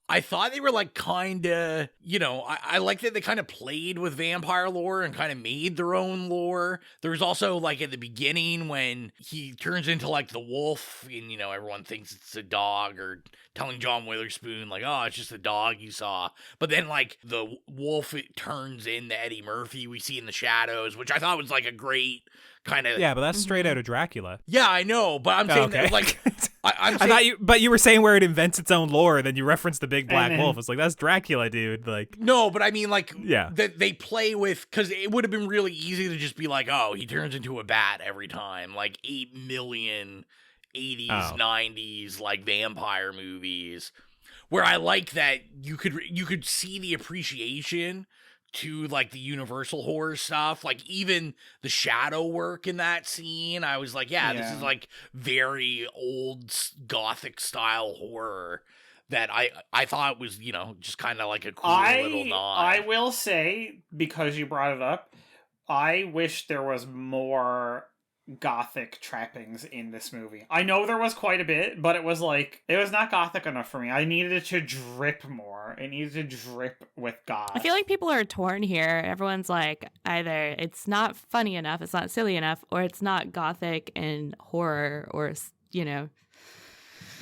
I thought they were like kind of, I like that they kind of played with vampire lore and kind of made their own lore. There's also like at the beginning when he turns into like the wolf and, everyone thinks it's a dog or telling John Witherspoon like, oh, it's just a dog you saw. But then like the wolf, it turns into Eddie Murphy we see in the shadows, which I thought was like a great kind of. Yeah, but that's straight out of Dracula. Yeah, I know, but I'm saying that like I'm saying, I thought you were saying where it invents its own lore, then you referenced the big black wolf. It's like, that's Dracula, dude. Like, no, but I mean, like, yeah, that they play with, because it would have been really easy to just be like, oh, he turns into a bat every time, like 8 million 80s, 90s like vampire movies, where I like that you could see the appreciation to like the Universal horror stuff, like even the shadow work in that scene. I was like, this is like very old Gothic style horror that I thought was, just kind of like a cool little nod. I will say, because you brought it up, I wish there was more Gothic trappings in this movie. I know there was quite a bit, but it was not Gothic enough for me. I needed it to drip more. It needed to drip with goth. I feel like people are torn here. Everyone's like, either it's not funny enough, it's not silly enough, or it's not Gothic and horror, or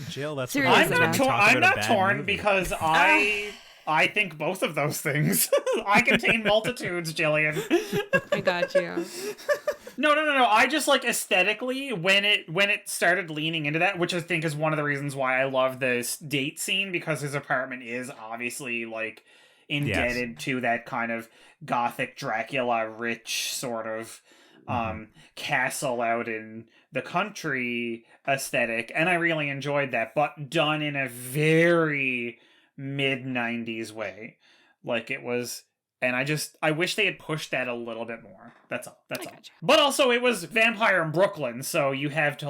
Jill, that's serious. I'm not torn because I think both of those things. I contain multitudes, Jillian. I got you. No. I just like aesthetically when it started leaning into that, which I think is one of the reasons why I love this date scene, because his apartment is obviously like indebted to that kind of Gothic Dracula rich sort of castle out in the country aesthetic, and I really enjoyed that, but done in a very mid-90s way. Like it was, and I wish they had pushed that a little bit more. That's all. But also it was vampire in Brooklyn, so you have to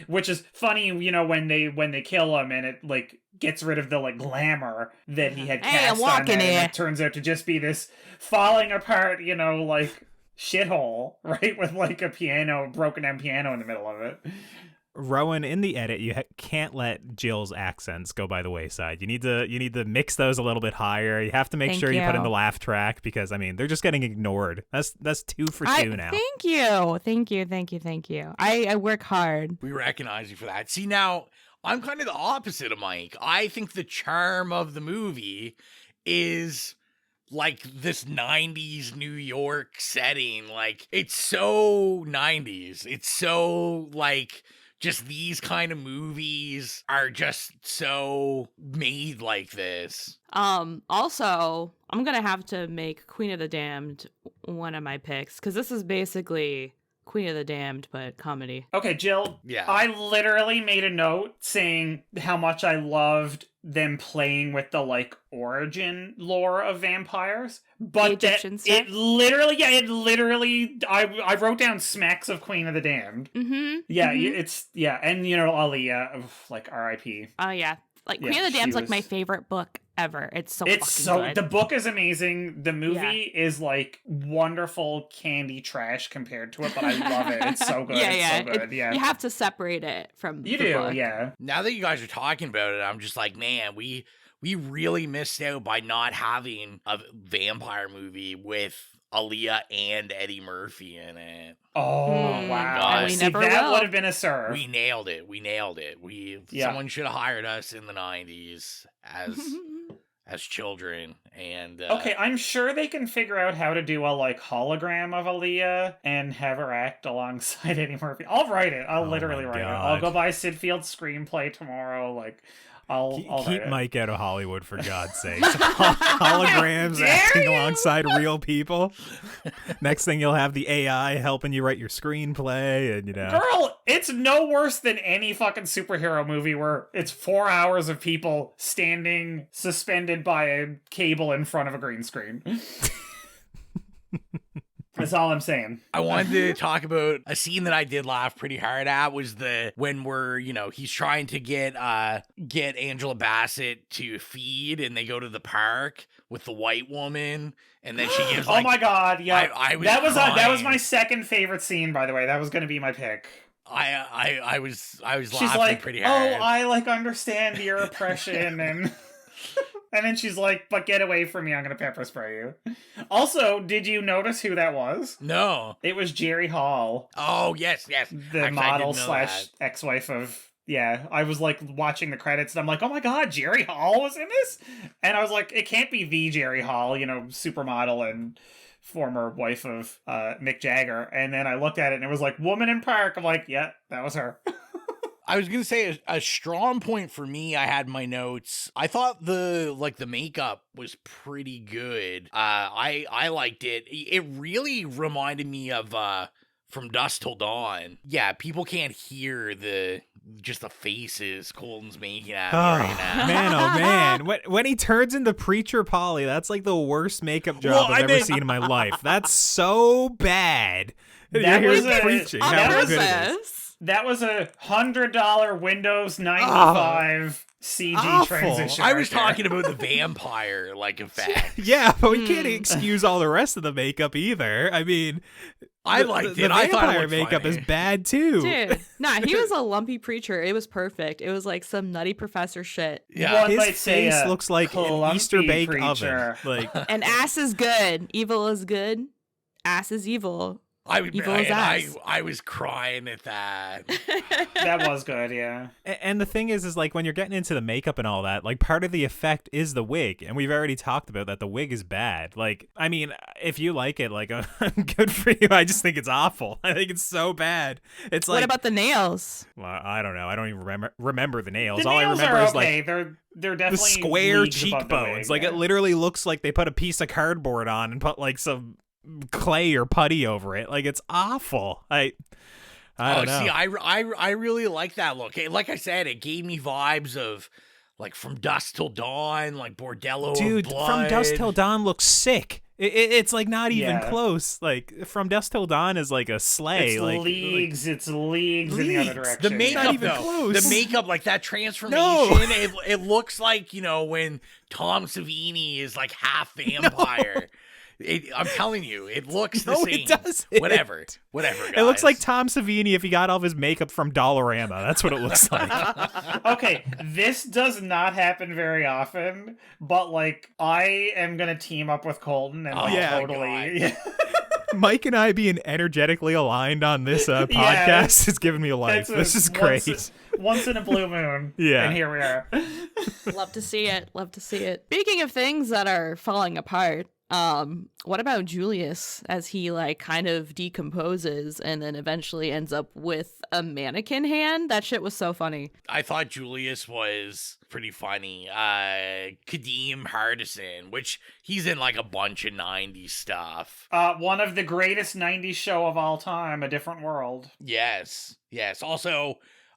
which is funny, when they kill him and it like gets rid of the like glamour that he had cast on it, and it turns out to just be this falling apart, like shithole, right? With like a broken down piano in the middle of it. Rowan, in the edit, you can't let Jill's accents go by the wayside. You need to mix those a little bit higher. You have to make sure you put in the laugh track, because they're just getting ignored. That's 2 for 2 now. Thank you. I work hard. We recognize you for that. See, now I'm kind of the opposite of Mike. I think the charm of the movie is like this 90s New York setting. Like it's so 90s. It's so like, just these kind of movies are just so made like this. Also, I'm gonna have to make Queen of the Damned one of my picks, because this is basically Queen of the Damned, but comedy. Okay, Jill. Yeah. I literally made a note saying how much I loved them playing with the like origin lore of vampires, but it literally I wrote down smacks of Queen of the Damned. It's and Aaliyah, like R.I.P. Oh yeah, like Queen of the Damned's like my favorite book ever. It's so good. The book is amazing. The movie is like wonderful candy trash compared to it, but I love it. It's so good. It's so good. You have to separate it from the book. Yeah. Now that you guys are talking about it, I'm just like, man, we really missed out by not having a vampire movie with Aaliyah and Eddie Murphy in it. Oh, wow. That would have been a serve. We nailed it. Someone should have hired us in the 90s as children. And okay, I'm sure they can figure out how to do a like hologram of Aaliyah and have her act alongside Eddie Murphy. I'll write it. I'll literally write it. I'll go buy Sid Field's screenplay tomorrow. Like, I'll keep Mike out of Hollywood, for God's sake. Holograms acting alongside real people. Next thing you'll have the AI helping you write your screenplay, and Girl, it's no worse than any fucking superhero movie where it's 4 hours of people standing suspended by a cable in front of a green screen. That's all I'm saying. I wanted to talk about a scene that I did laugh pretty hard at was when he's trying to get Angela Bassett to feed, and they go to the park with the white woman, and then she gives oh my God, yeah. That was my second favorite scene, by the way. That was going to be my pick. I was She's laughing like, pretty hard. Oh, I like understand your oppression and and then she's like, but get away from me, I'm gonna pepper spray you. Also, did you notice who that was? No. It was Jerry Hall. Oh, yes. The model / ex-wife of... Yeah, I was like watching the credits and I'm like, oh my God, Jerry Hall was in this? And I was like, it can't be the Jerry Hall, supermodel and former wife of Mick Jagger. And then I looked at it and it was like, Woman in Park. I'm like, yeah, that was her. I was going to say a strong point for me, I had in my notes. I thought the makeup was pretty good. I liked it. It really reminded me of From Dusk Till Dawn. Yeah, people can't hear the faces Colton's making at me right now. Man, oh man. When he turns into Preacher Polly, that's like the worst makeup job I've ever seen in my life. That's so bad. That was preaching. That was a $100 Windows 95 CG transition. I was talking about the vampire effect. Yeah, but we can't excuse all the rest of the makeup either. I mean, I liked it. The vampire makeup is bad too. Dude, nah, he was a lumpy preacher. It was perfect. It was like some nutty professor shit. Yeah, his face looks like an Easter bake oven. And ass is good. Evil is good. Ass is evil. I was crying at that. That was good, yeah. And the thing is like when you're getting into the makeup and all that, like part of the effect is the wig, and we've already talked about that. The wig is bad. Like, I mean, if you like it, like, good for you. I just think it's awful. I think it's so bad. It's like, what about the nails? Well, I don't know. I don't even remember the nails. The all nails I remember are is okay. like they're definitely the square leagues above the cheekbones. wig, Like yeah. it literally looks like they put a piece of cardboard on and put like some clay or putty over it. Like, it's awful. I don't know. See, I really like that look. Like I said, it gave me vibes of like From Dusk Till Dawn, like Bordello Dude, of Blood. From Dusk Till Dawn looks sick. It's like not even close. Like From Dusk Till Dawn is like a sleigh. It's leagues in the other direction. The makeup, not even close. The makeup, like that transformation, it looks like, when Tom Savini is like half vampire. I'm telling you, it looks the same. It doesn't. Whatever, guys. It looks like Tom Savini if he got all of his makeup from Dollarama. That's what it looks like. Okay, this does not happen very often, but like I am gonna team up with Colton and totally. Mike and I being energetically aligned on this podcast is giving me life. This is great. Once in a blue moon. Yeah. And here we are. Love to see it. Love to see it. Speaking of things that are falling apart, what about Julius as he like kind of decomposes and then eventually ends up with a mannequin hand? That shit was so funny. I thought Julius was pretty funny. Kadeem Hardison, which he's in like a bunch of 90s stuff. One of the greatest 90s show of all time, A Different World. Yes. Also,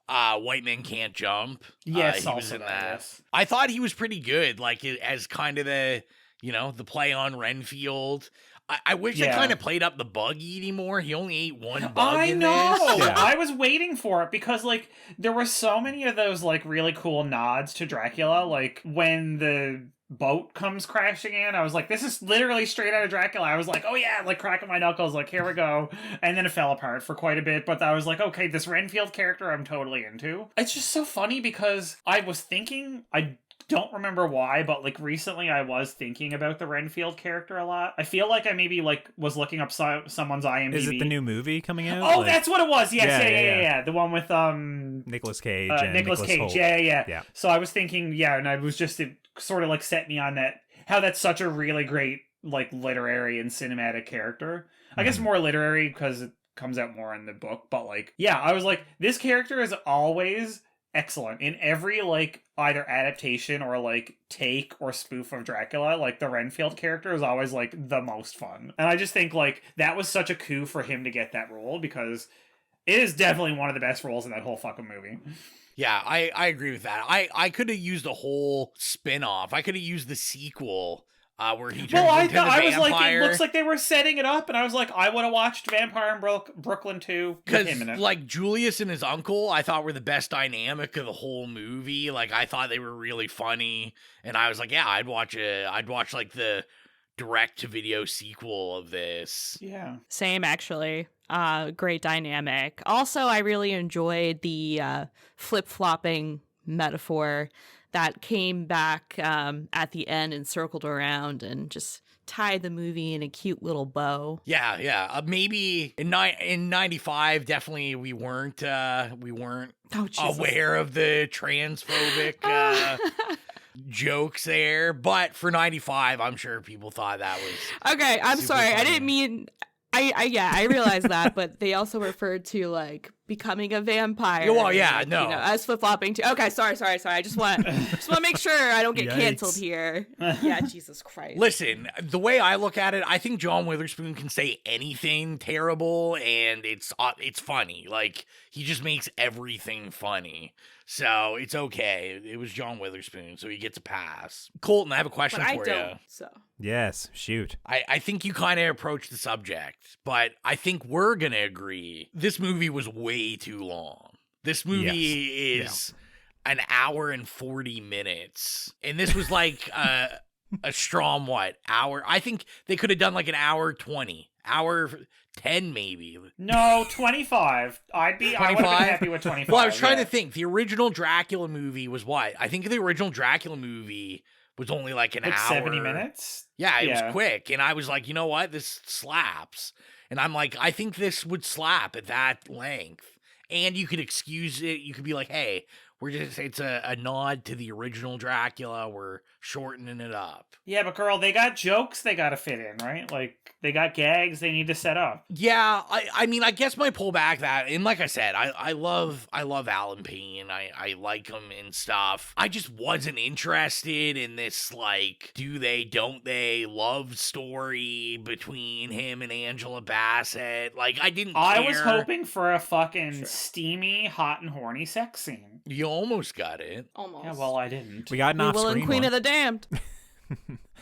White Men Can't Jump. Yes, he was in that. Yes. I thought he was pretty good, like as kind of the play on Renfield. I wish they kind of played up the bug eating more. He only ate one bug in this. Yeah. I was waiting for it because, like, there were so many of those, like, really cool nods to Dracula. Like, when the boat comes crashing in, I was like, this is literally straight out of Dracula. I was like, oh yeah, like cracking my knuckles, like, here we go. And then it fell apart for quite a bit, but I was like, okay, this Renfield character I'm totally into. It's just so funny because I was thinking, I don't remember why, but like recently I was thinking about the Renfield character a lot. I feel like I maybe like was looking up someone's IMDb. Is it the new movie coming out? Oh, that's what it was. Yes, yeah. The one with Nicolas Cage and Nicolas Cage. Hoult. Yeah. So I was thinking, and I was just it sort of like set me on that, how that's such a really great like literary and cinematic character. I guess more literary because it comes out more in the book, but like, I was like, this character is always excellent in every like either adaptation or like take or spoof of Dracula. Like the Renfield character is always like the most fun, and I just think like that was such a coup for him to get that role, because it is definitely one of the best roles in that whole fucking movie. Yeah, I agree with that. I could have used a whole spin-off. I could have used the sequel where he turns into the vampire. I was like, it looks like they were setting it up, and I was like, I would have watched Vampire in Brooklyn 2 with him in it. Like, Julius and his uncle, I thought were the best dynamic of the whole movie. Like, I thought they were really funny, and I was like, I'd watch like the direct-to-video sequel of this. Yeah. Same, actually. Great dynamic. Also, I really enjoyed the flip-flopping metaphor that came back at the end and circled around and just tied the movie in a cute little bow. Yeah. Maybe in 95, definitely we weren't aware of the transphobic jokes there. But for 95, I'm sure people thought that was okay. I'm sorry. funny. I didn't mean. I realized that, but they also referred to like becoming a vampire. Oh, well, yeah, like, no, us flip flopping too. Okay, sorry. I just want to make sure I don't get canceled here. Yeah, Jesus Christ. Listen, the way I look at it, I think John Witherspoon can say anything terrible, and it's funny. Like, he just makes everything funny. So it's okay. It was John Witherspoon, so he gets a pass. Colton, I have a question for you. So. Yes, shoot. I think you kind of approached the subject, but I think we're going to agree. This movie was way too long. This movie is an hour and 40 minutes. And this was like a strong, hour? I think they could have done like an hour 20. Hour 10 maybe. No, 25. I would have been happy with 25. Well, I was trying to think. The original Dracula movie was what? I think the original Dracula movie was only like an hour. 70 minutes? Yeah, it was quick. And I was like, you know what? This slaps. And I'm like, I think this would slap at that length. And you could excuse it. You could be like, hey, it's a nod to the original Dracula. We're shortening it up. Yeah, but girl, they got jokes they gotta fit in, right? Like, they got gags they need to set up. Yeah, I mean, I guess my pullback that, and like I said, I love Alan Payne. I like him and stuff. I just wasn't interested in this, like, do they, don't they love story between him and Angela Bassett. Like, I didn't care. I was hoping for a fucking steamy, hot, and horny sex scene. You almost got it. Almost. Yeah, well, I didn't. We got an off-screen and Queen one. of the Damned.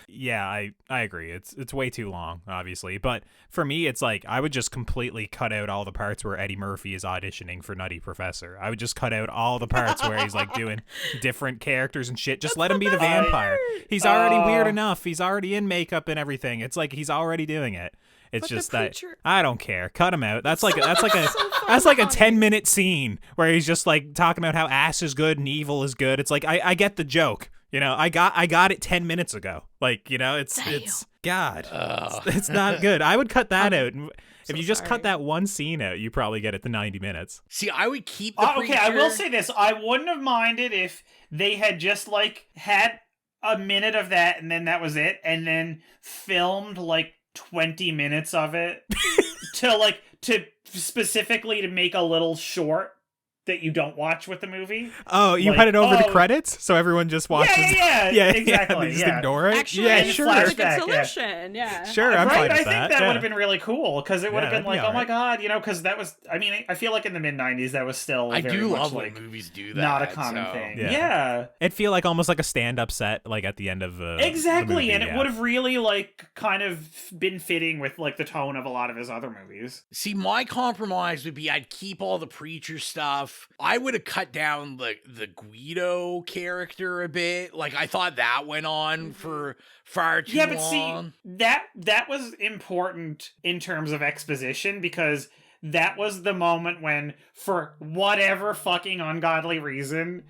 Yeah, I agree. It's way too long, obviously. But for me, it's like I would just completely cut out all the parts where Eddie Murphy is auditioning for Nutty Professor. I would just cut out all the parts where he's like doing different characters and shit. Just let him be the vampire. He's already weird enough. He's already in makeup and everything. It's like he's already doing it. It's just that I don't care. Cut him out. That's like a 10-minute scene where he's just like talking about how ass is good and evil is good. It's like I get the joke. You know, I got it 10 minutes ago. Like, you know, it's God. It's not good. I would cut that out. If you just cut that one scene out, you probably get it to 90 minutes. See, I would keep the okay, I will say this. I wouldn't have minded if they had just like had a minute of that and then that was it, and then filmed like 20 minutes of it to specifically to make a little short that you don't watch with the movie. Oh, you put it over the credits so everyone just watches. Yeah, exactly. They just ignore it. Actually, yeah, sure. That's a good solution. Yeah, sure. I'm fine with that. I think that would have been really cool because it would have been like, oh my god, you know, because that was. I mean, I feel like in the mid-90s that was still. I do love like when movies do that. Not a common thing. Yeah. It'd feel like almost like a stand-up set, like at the end of exactly, the movie, and it would have really like kind of been fitting with like the tone of a lot of his other movies. See, my compromise would be I'd keep all the preacher stuff. I would have cut down the Guido character a bit. Like, I thought that went on for far too long. See, that was important in terms of exposition because that was the moment when, for whatever fucking ungodly reason,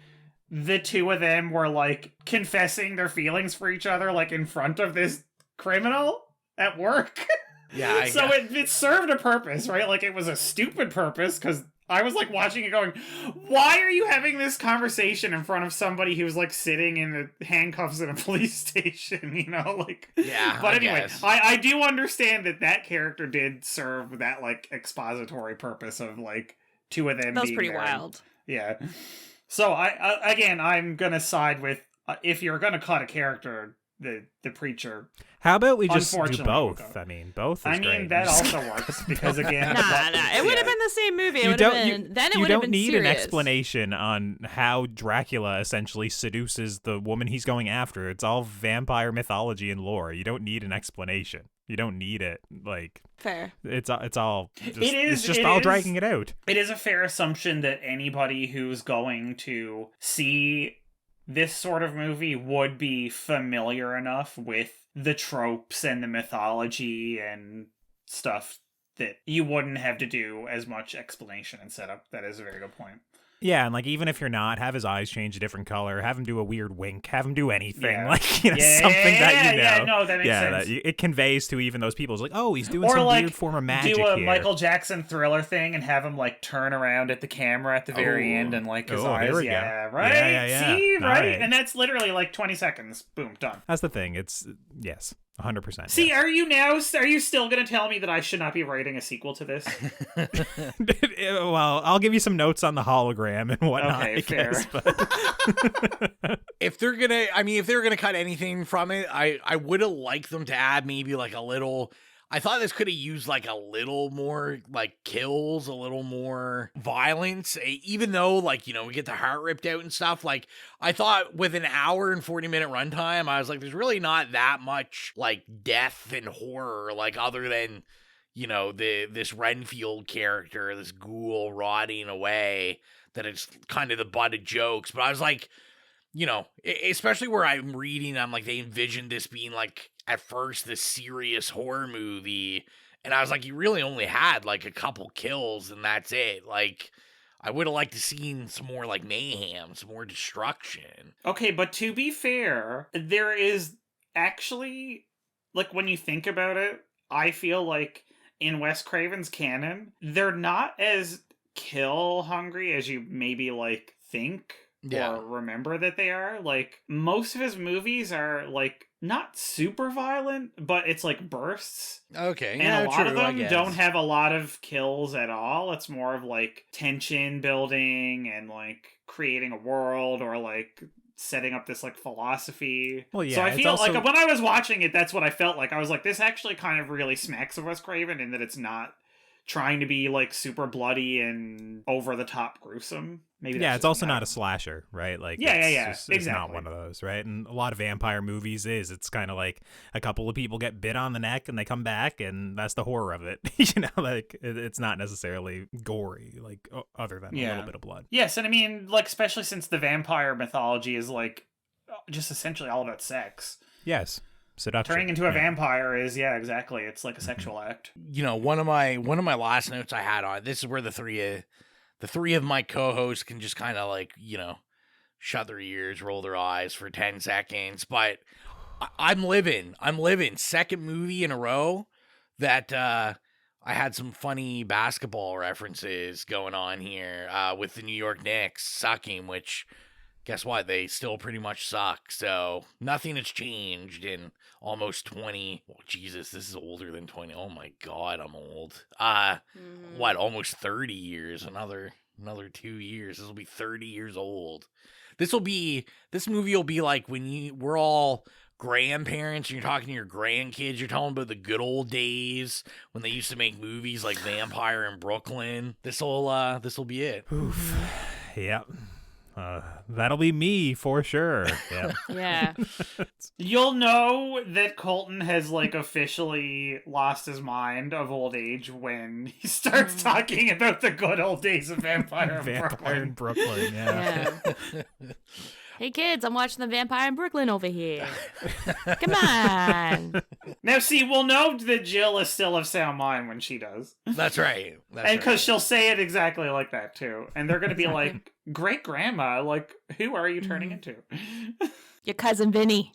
the two of them were like confessing their feelings for each other, like in front of this criminal at work. Yeah. So it served a purpose, right? Like it was a stupid purpose because I was like watching it going, why are you having this conversation in front of somebody who's like sitting in the handcuffs in a police station, you know? Like, yeah. But anyway, I do understand that character did serve that like expository purpose of like two of them. That was being pretty there. wild. Yeah. So I'm gonna side with if you're gonna cut a character, the preacher. How about we just do both? I mean, both is great. That also works because again, it would have been the same movie. It would have been. Then it would have been You don't need serious. an explanation on how Dracula essentially seduces the woman he's going after. It's all vampire mythology and lore. You don't need an explanation. You don't need it. Like fair. It's all. It's just dragging it out. It is a fair assumption that anybody who's going to see this sort of movie would be familiar enough with the tropes and the mythology and stuff that you wouldn't have to do as much explanation and setup. That is a very good point. Yeah, and like even if you're not, have his eyes change a different color, have him do a weird wink, have him do anything, like something that you know. Yeah, no, that makes sense. It conveys to even those people. It's like, oh, he's doing some weird form of magic do a here. Michael Jackson Thriller thing and have him like turn around at the camera at the very end and like his eyes. Right? Yeah. See, right? Right. And that's literally like 20 seconds. Boom, done. That's the thing. It's yes. 100%. See, yes. are you still going to tell me that I should not be writing a sequel to this? Well, I'll give you some notes on the hologram and whatnot. Okay, fair. But... if they're gonna cut anything from it, I would have liked them to add maybe like a little. I thought this could have used like a little more like kills, a little more violence, even though like, you know, we get the heart ripped out and stuff. Like I thought with an hour and 40-minute runtime, I was like, there's really not that much like death and horror, like other than, you know, this Renfield character, this ghoul rotting away, that it's kind of the butt of jokes. But I was like, you know, especially where I'm reading, I'm like, they envisioned this being like at first this serious horror movie, and I was like, you really only had like a couple kills and that's it. Like I would have liked to seen some more like mayhem, some more destruction. Okay, but to be fair, there is actually, like when you think about it, I feel like in Wes Craven's canon, they're not as kill hungry as you maybe like think or remember that they are. Like most of his movies are like not super violent, but it's like bursts. Okay, and a lot of them don't have a lot of kills at all. It's more of like tension building and like creating a world or like setting up this like philosophy. Well, yeah. So I feel like when I was watching it, that's what I felt like. I was like, this actually kind of really smacks of Wes Craven in that it's not trying to be like super bloody and over the top gruesome. Maybe it's also not a slasher, right? Like exactly. It's not one of those, right? And a lot of vampire movies it's kind of like a couple of people get bit on the neck and they come back, and that's the horror of it. You know, like it's not necessarily gory, like other than a little bit of blood. Yes, and I mean, like especially since the vampire mythology is like just essentially all about sex. Yes. Seduction. Turning into a vampire is exactly. It's like a sexual act. You know, one of my last notes I had on this is where the three of my co-hosts can just kind of like, you know, shut their ears, roll their eyes for 10 seconds. But I'm living second movie in a row that I had some funny basketball references going on here with the New York Knicks sucking, which guess what? They still pretty much suck. So nothing has changed in almost 20. Oh, Jesus, this is older than 20. Oh my God, I'm old. What? Almost 30 years. Another 2 years. This will be 30 years old. This movie will be like when we're all grandparents and you're talking to your grandkids. You're telling about the good old days when they used to make movies like Vampire in Brooklyn. This'll be it. Oof. Yep. That'll be me for sure. Yeah. Yeah. You'll know that Colton has like officially lost his mind of old age when he starts talking about the good old days of Vampire in Brooklyn. Yeah. Hey kids, I'm watching The Vampire in Brooklyn over here. Come on. Now, see, we'll know that Jill is still of sound mind when she does. That's right. And because she'll say it exactly like that, too. And they're going to be like, great-grandma, like, who are you turning into? Your cousin Vinny.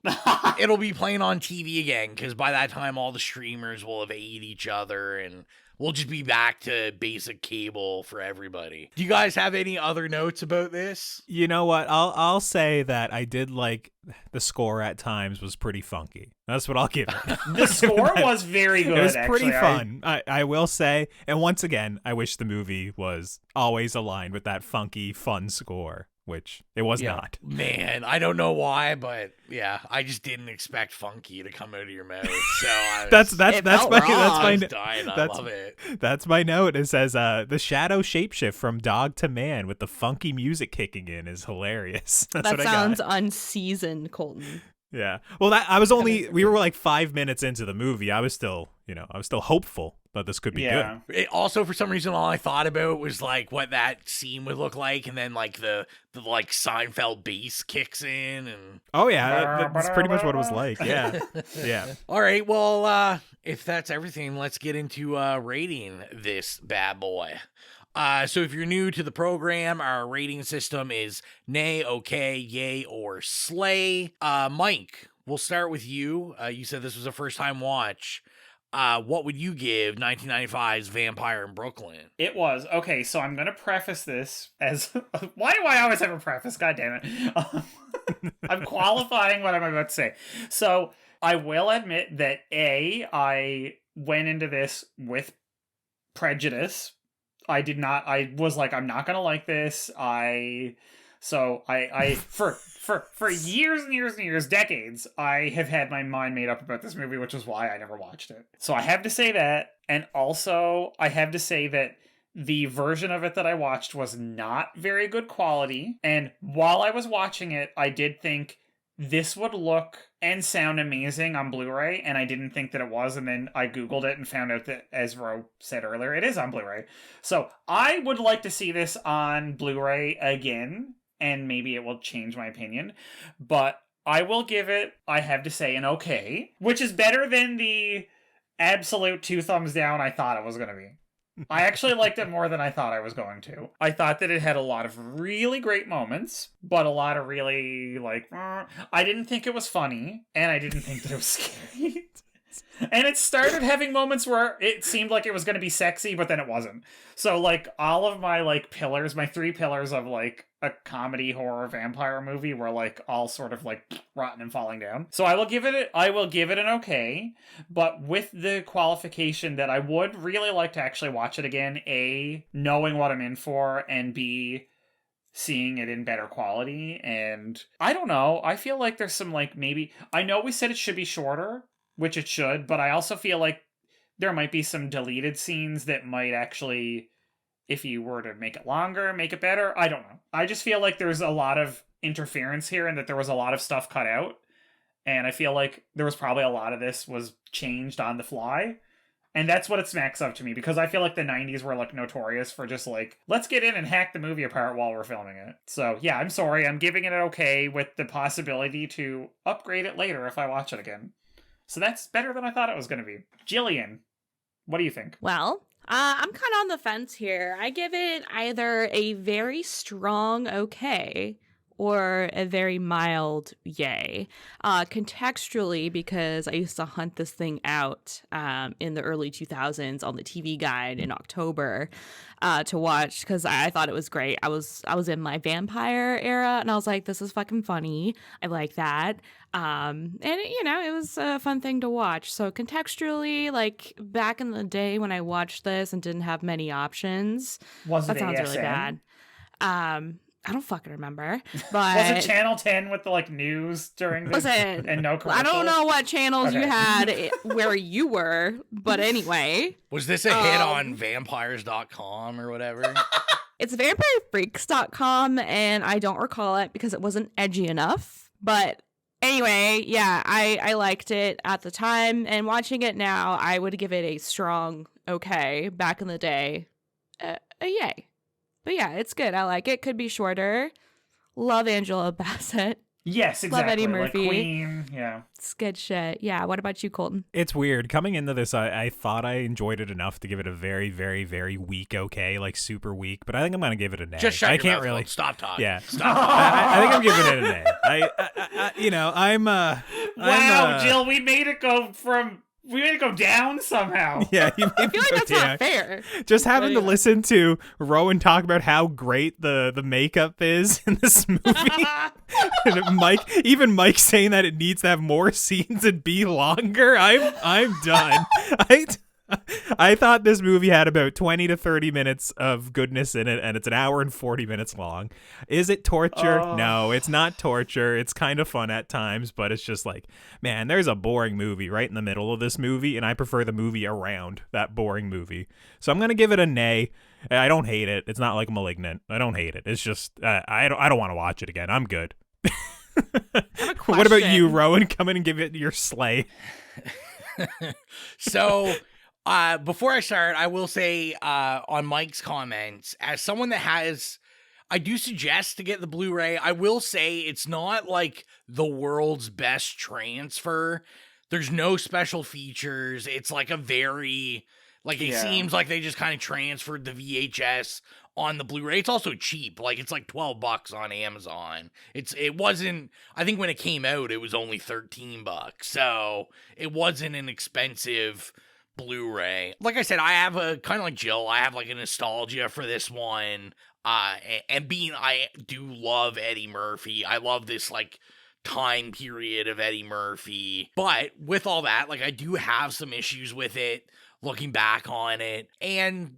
It'll be playing on TV again, because by that time, all the streamers will have ate each other, and we'll just be back to basic cable for everybody. Do you guys have any other notes about this? You know what? I'll say that I did like the score at times was pretty funky. That's what I'll give it. The score was very good. It was actually. pretty fun. I will say. And once again, I wish the movie was always aligned with that funky, fun score, which it was not. Man, I don't know why, but yeah, I just didn't expect funky to come out of your mouth. So I was, I love it. That's my note. It says the shadow shapeshift from dog to man with the funky music kicking in is hilarious. That's that what sounds I got. unseasoned, Colton. Yeah. Well, we were like 5 minutes into the movie. I was still hopeful that this could be good. It also, for some reason, all I thought about was like what that scene would look like, and then like the like Seinfeld bass kicks in, and oh yeah, that's pretty much what it was like. Yeah, yeah. All right, well, if that's everything, let's get into rating this bad boy. So if you're new to the program, our rating system is nay, okay, yay, or slay. Mike, we'll start with you. You said this was a first-time watch. What would you give 1995's Vampire in Brooklyn? It was. Okay, so I'm going to preface this as... Why do I always have a preface? God damn it. I'm qualifying what I'm about to say. So I will admit that, I went into this with prejudice. I was like, I'm not going to like this. For years and years and years, decades, I have had my mind made up about this movie, which is why I never watched it. So I have to say that, and also I have to say that the version of it that I watched was not very good quality, and while I was watching it, I did think this would look and sound amazing on Blu-ray, and I didn't think that it was, and then I Googled it and found out that, as Ro said earlier, it is on Blu-ray. So I would like to see this on Blu-ray again, and maybe it will change my opinion, but I will give it, I have to say, an okay, which is better than the absolute 2 thumbs down I thought it was going to be. I actually liked it more than I thought I was going to. I thought that it had a lot of really great moments, but a lot of really, like, I didn't think it was funny, and I didn't think that it was scary. And it started having moments where it seemed like it was going to be sexy, but then it wasn't. So, like, all of my, like, pillars, my 3 pillars of, like, a comedy, horror, vampire movie were, like, all sort of, like, rotten and falling down. So I will give it an okay, but with the qualification that I would really like to actually watch it again, A, knowing what I'm in for, and B, seeing it in better quality. And I don't know, I feel like there's some, like, maybe, I know we said it should be shorter, which it should, but I also feel like there might be some deleted scenes that might actually, if you were to make it longer, make it better. I don't know. I just feel like there's a lot of interference here and that there was a lot of stuff cut out. And I feel like there was probably a lot of this was changed on the fly. And that's what it smacks up to me, because I feel like the 90s were, like, notorious for just, like, let's get in and hack the movie apart while we're filming it. So, yeah, I'm sorry. I'm giving it an okay with the possibility to upgrade it later if I watch it again. So that's better than I thought it was going to be. Jillian, what do you think? Well, I'm kind of on the fence here. I give it either a very strong okay or a very mild yay. Contextually, because I used to hunt this thing out in the early 2000s on the TV Guide in October to watch, because I thought it was great. I was in my vampire era, and I was like, this is fucking funny. I like that. And, it was a fun thing to watch. So contextually, like, back in the day when I watched this and didn't have many options, that sounds really bad. I don't fucking remember. But was it Channel 10 with the, like, news during this? And no commercials? I don't know what channels you had where you were, but anyway. Was this a hit on vampires.com or whatever? It's vampirefreaks.com, and I don't recall it because it wasn't edgy enough. But anyway, yeah, I liked it at the time, and watching it now, I would give it a strong okay. Back in the day, a yay. But yeah, it's good. I like it. Could be shorter. Love Angela Bassett. Yes, exactly. Love Eddie Murphy. Like Queen, yeah. It's good shit. Yeah, what about you, Colton? It's weird. Coming into this, I thought I enjoyed it enough to give it a very, very, very weak okay, like super weak, but I think I'm going to give it an A. Just shut I your can't mouth, really. Phil. Stop talking. Yeah. Stop talking. I think I'm giving it an A. I'm Wow, Jill, we made it go down somehow. Yeah, you I feel like that's not fair. Just having to listen to Rowan talk about how great the makeup is in this movie. And Mike saying that it needs to have more scenes and be longer. I'm done. I thought this movie had about 20 to 30 minutes of goodness in it, and it's an hour and 40 minutes long. Is it torture? No, it's not torture. It's kind of fun at times, but it's just like, man, there's a boring movie right in the middle of this movie, and I prefer the movie around that boring movie. So I'm going to give it a nay. I don't hate it. It's not like Malignant. I don't hate it. It's just, I don't want to watch it again. I'm good. What about you, Rowan? Come in and give it your slay. So... before I start, I will say on Mike's comments, as someone that I do suggest to get the Blu-ray. I will say it's not like the world's best transfer. There's no special features. It's like a very, it seems like they just kind of transferred the VHS on the Blu-ray. It's also cheap. Like, it's like $12 on Amazon. It wasn't, I think when it came out, it was only $13. So it wasn't an expensive Blu-ray. Like I said, I have a kind of like Jill, I have like a nostalgia for this one. And I do love Eddie Murphy. I love this like time period of Eddie Murphy. But with all that, like I do have some issues with it looking back on it. And,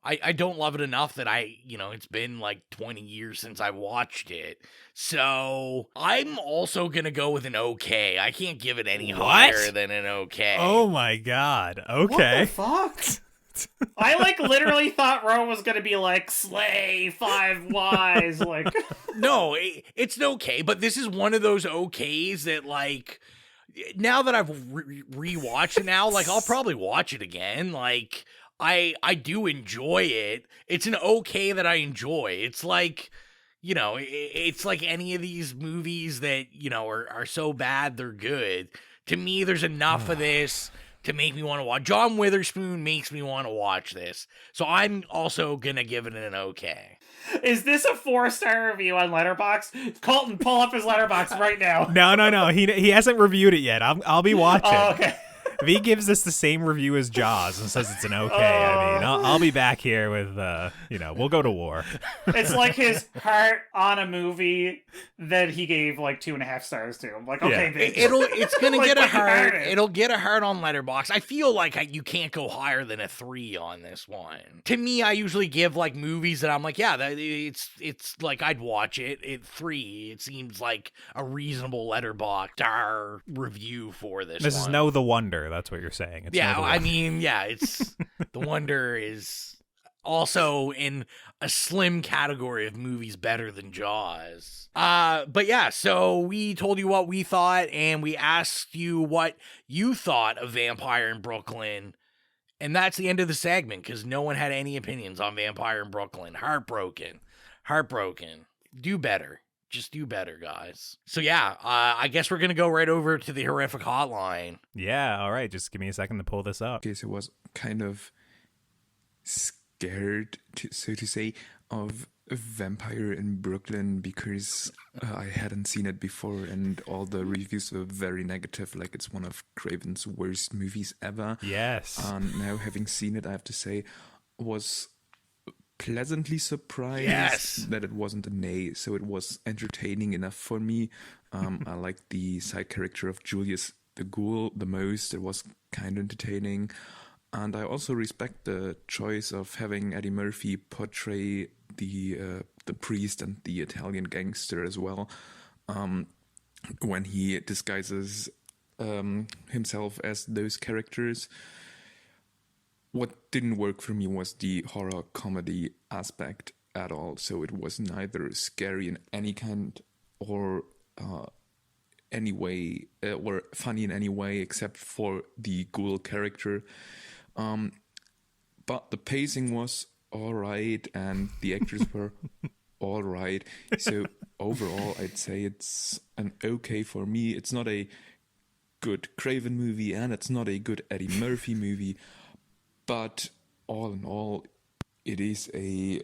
I don't love it enough that it's been like 20 years since I watched it. So I'm also going to go with an okay. I can't give it any higher than an okay. Oh my God. Okay. What the fuck? I literally thought Ro was going to be like, slay 5 Ys. Like, no, it's an okay. But this is one of those okays that like, now that I've rewatched it now, like I'll probably watch it again. Like I do enjoy it. It's an okay that I enjoy. It's like, it's like any of these movies that, are so bad they're good. To me, there's enough of this to make me want to watch. John Witherspoon makes me want to watch this. So I'm also going to give it an okay. Is this a 4-star review on Letterboxd? Colton, pull up his Letterboxd right now. No. He hasn't reviewed it yet. I'll be watching. Oh, okay. If he gives this the same review as Jaws and says it's an okay, I mean, I'll be back here with, we'll go to war. It's like his heart on a movie that he gave like 2.5 stars to. I'm like, okay, bitch. It's gonna get a heart. It'll get a heart on Letterboxd. I feel like you can't go higher than a 3 on this one. To me, I usually give like movies that I'm like, yeah, it's like I'd watch it. At 3, it seems like a reasonable Letterboxd star review for this. This is No The Wonder. That's what you're saying. It's it's The Wonder is also in a slim category of movies better than Jaws. But yeah, so we told you what we thought, and we asked you what you thought of Vampire in Brooklyn, and that's the end of the segment because no one had any opinions on Vampire in Brooklyn. Heartbroken. Do better. Just do better, guys. So yeah, I guess we're going to go right over to the horrific hotline. Yeah, all right. Just give me a second to pull this up. Okay, so I was kind of scared, so to say, of Vampire in Brooklyn because I hadn't seen it before and all the reviews were very negative, like it's one of Craven's worst movies ever. Yes. Now having seen it, I have to say, was pleasantly surprised that it wasn't a nay, so it was entertaining enough for me. I liked the side character of Julius the Ghoul the most. It was kind of entertaining, and I also respect the choice of having Eddie Murphy portray the priest and the Italian gangster as well, when he disguises himself as those characters. What didn't work for me was the horror comedy aspect at all. So it was neither scary in any kind or any way, or funny in any way, except for the ghoul character. But the pacing was all right, and the actors were all right. So overall, I'd say it's an okay for me. It's not a good Craven movie, and it's not a good Eddie Murphy movie, but all in all, it is a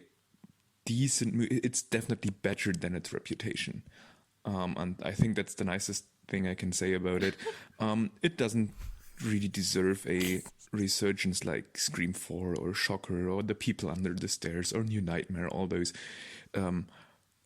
decent movie. It's definitely better than its reputation, and I think that's the nicest thing I can say about it. It doesn't really deserve a resurgence like Scream 4 or Shocker or The People Under the Stairs or New Nightmare, all those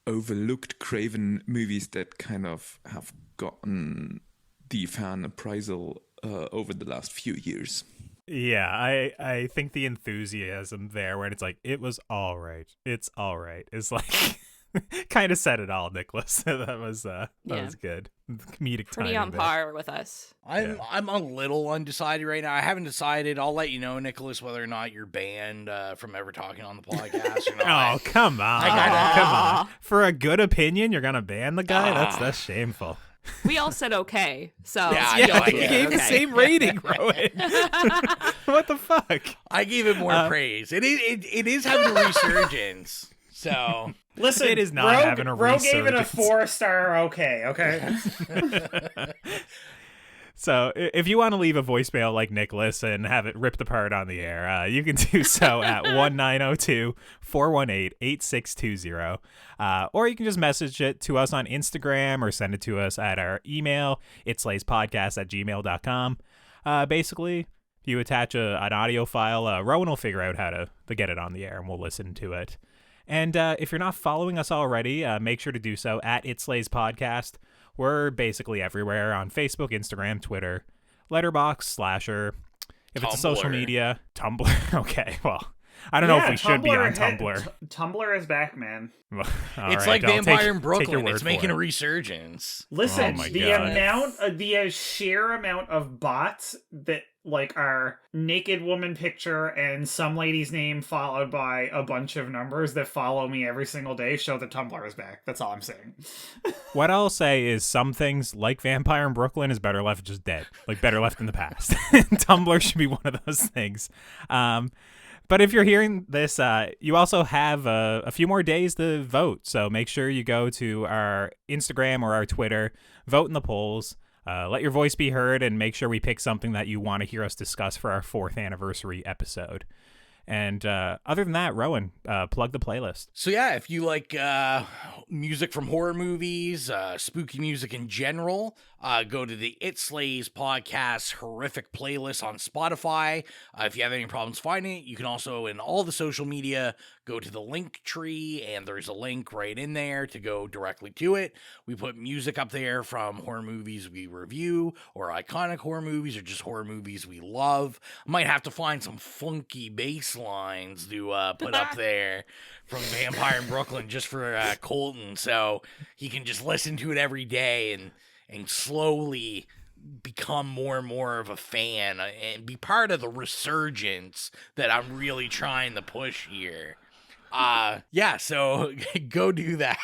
overlooked Craven movies that kind of have gotten the fan appraisal over the last few years. Yeah, I think the enthusiasm there when it's like, it was all right. It's all right. It's like kind of said it all, Nicholas. that was good. Comedic Pretty timing on there. par with us. I'm a little undecided right now. I haven't decided. I'll let you know, Nicholas, whether or not you're banned from ever talking on the podcast or not. Oh, come on. Come on. For a good opinion, you're going to ban the guy? That's shameful. We all said okay, so yeah, we gave the same rating, Rowan. What the fuck? I gave it more praise. It is having a resurgence. So listen, it is not having a resurgence. Roe gave it a 4-star. Okay. So if you want to leave a voicemail like Nicholas and have it ripped apart on the air, you can do so at 1902-418-8620. Or you can just message it to us on Instagram or send it to us at our email, itslayespodcast@gmail.com. Basically, if you attach an audio file, Rowan will figure out how to get it on the air and we'll listen to it. And if you're not following us already, make sure to do so at itslayespodcast. We're basically everywhere on Facebook, Instagram, Twitter, Letterboxd, Slasher. If it's a social media, Tumblr. Okay, well, I don't know if we should be on Tumblr. Tumblr is back, man. It's like Vampire in Brooklyn. It's making a resurgence. Listen, the sheer amount of bots that are naked woman picture and some lady's name followed by a bunch of numbers that follow me every single day show that Tumblr is back. That's all I'm saying. What I'll say is some things like Vampire in Brooklyn is better left just dead. Like better left in the past. Tumblr should be one of those things. But if you're hearing this, you also have a few more days to vote. So make sure you go to our Instagram or our Twitter, vote in the polls, let your voice be heard, and make sure we pick something that you want to hear us discuss for our 4th anniversary episode. And other than that, Rowan, plug the playlist. So yeah, if you like music from horror movies, spooky music in general, go to the It Slays Podcast Horrific playlist on Spotify. If you have any problems finding it, you can also, in all the social media, go to the link tree, and there's a link right in there to go directly to it. We put music up there from horror movies we review, or iconic horror movies, or just horror movies we love. I might have to find some funky bass lines to put up there from Vampire in Brooklyn just for Colton, so he can just listen to it every day and slowly become more and more of a fan and be part of the resurgence that I'm really trying to push here. So go do that.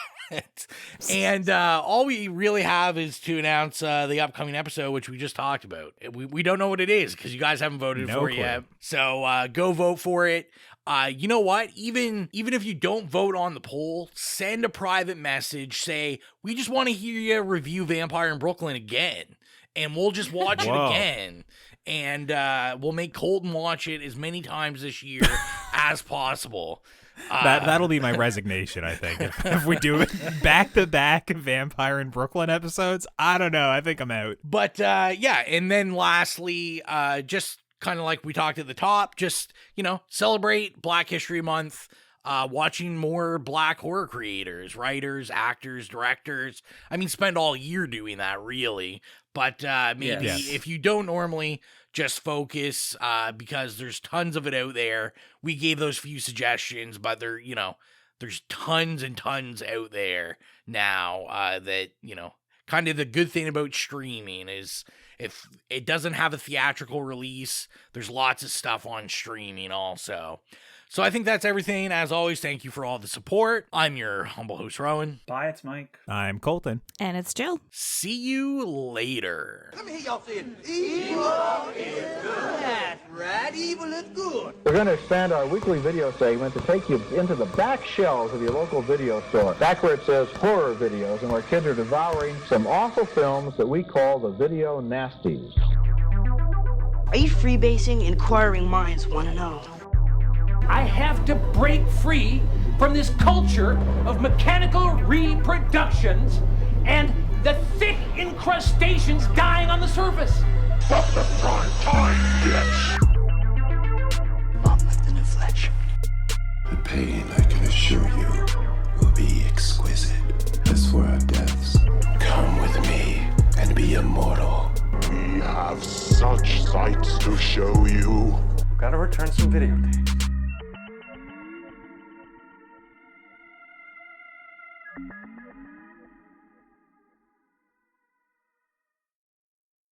And all we really have is to announce the upcoming episode, which we just talked about. We don't know what it is because you guys haven't voted for it yet. So go vote for it. You know what? Even if you don't vote on the poll, send a private message. Say, we just want to hear you review Vampire in Brooklyn again. And we'll just watch it again. And we'll make Colton watch it as many times this year as possible. That'll be my resignation, I think. If we do back-to-back Vampire in Brooklyn episodes, I don't know. I think I'm out. But, and then lastly, just kind of like we talked at the top, just, celebrate Black History Month, watching more Black horror creators, writers, actors, directors. I mean, spend all year doing that, really. But maybe if you don't normally, just focus because there's tons of it out there. We gave those few suggestions, but there's tons and tons out there now that, kind of the good thing about streaming is if it doesn't have a theatrical release, there's lots of stuff on streaming also. So I think that's everything. As always, thank you for all the support. I'm your humble host, Rowan. Bye, it's Mike. I'm Colton. And it's Jill. See you later. Let me hear y'all say it. Evil is good. That's right, evil is good. We're going to expand our weekly video segment to take you into the back shelves of your local video store. Back where it says horror videos and where kids are devouring some awful films that we call the video nasties. Are you freebasing? Inquiring minds want to know. I have to break free from this culture of mechanical reproductions and the thick incrustations dying on the surface. Fuck the prime time, bitch! Mom with the new Fletch. The pain, I can assure you, will be exquisite. As for our deaths, come with me and be immortal. We have such sights to show you. We've got to return some videotapes.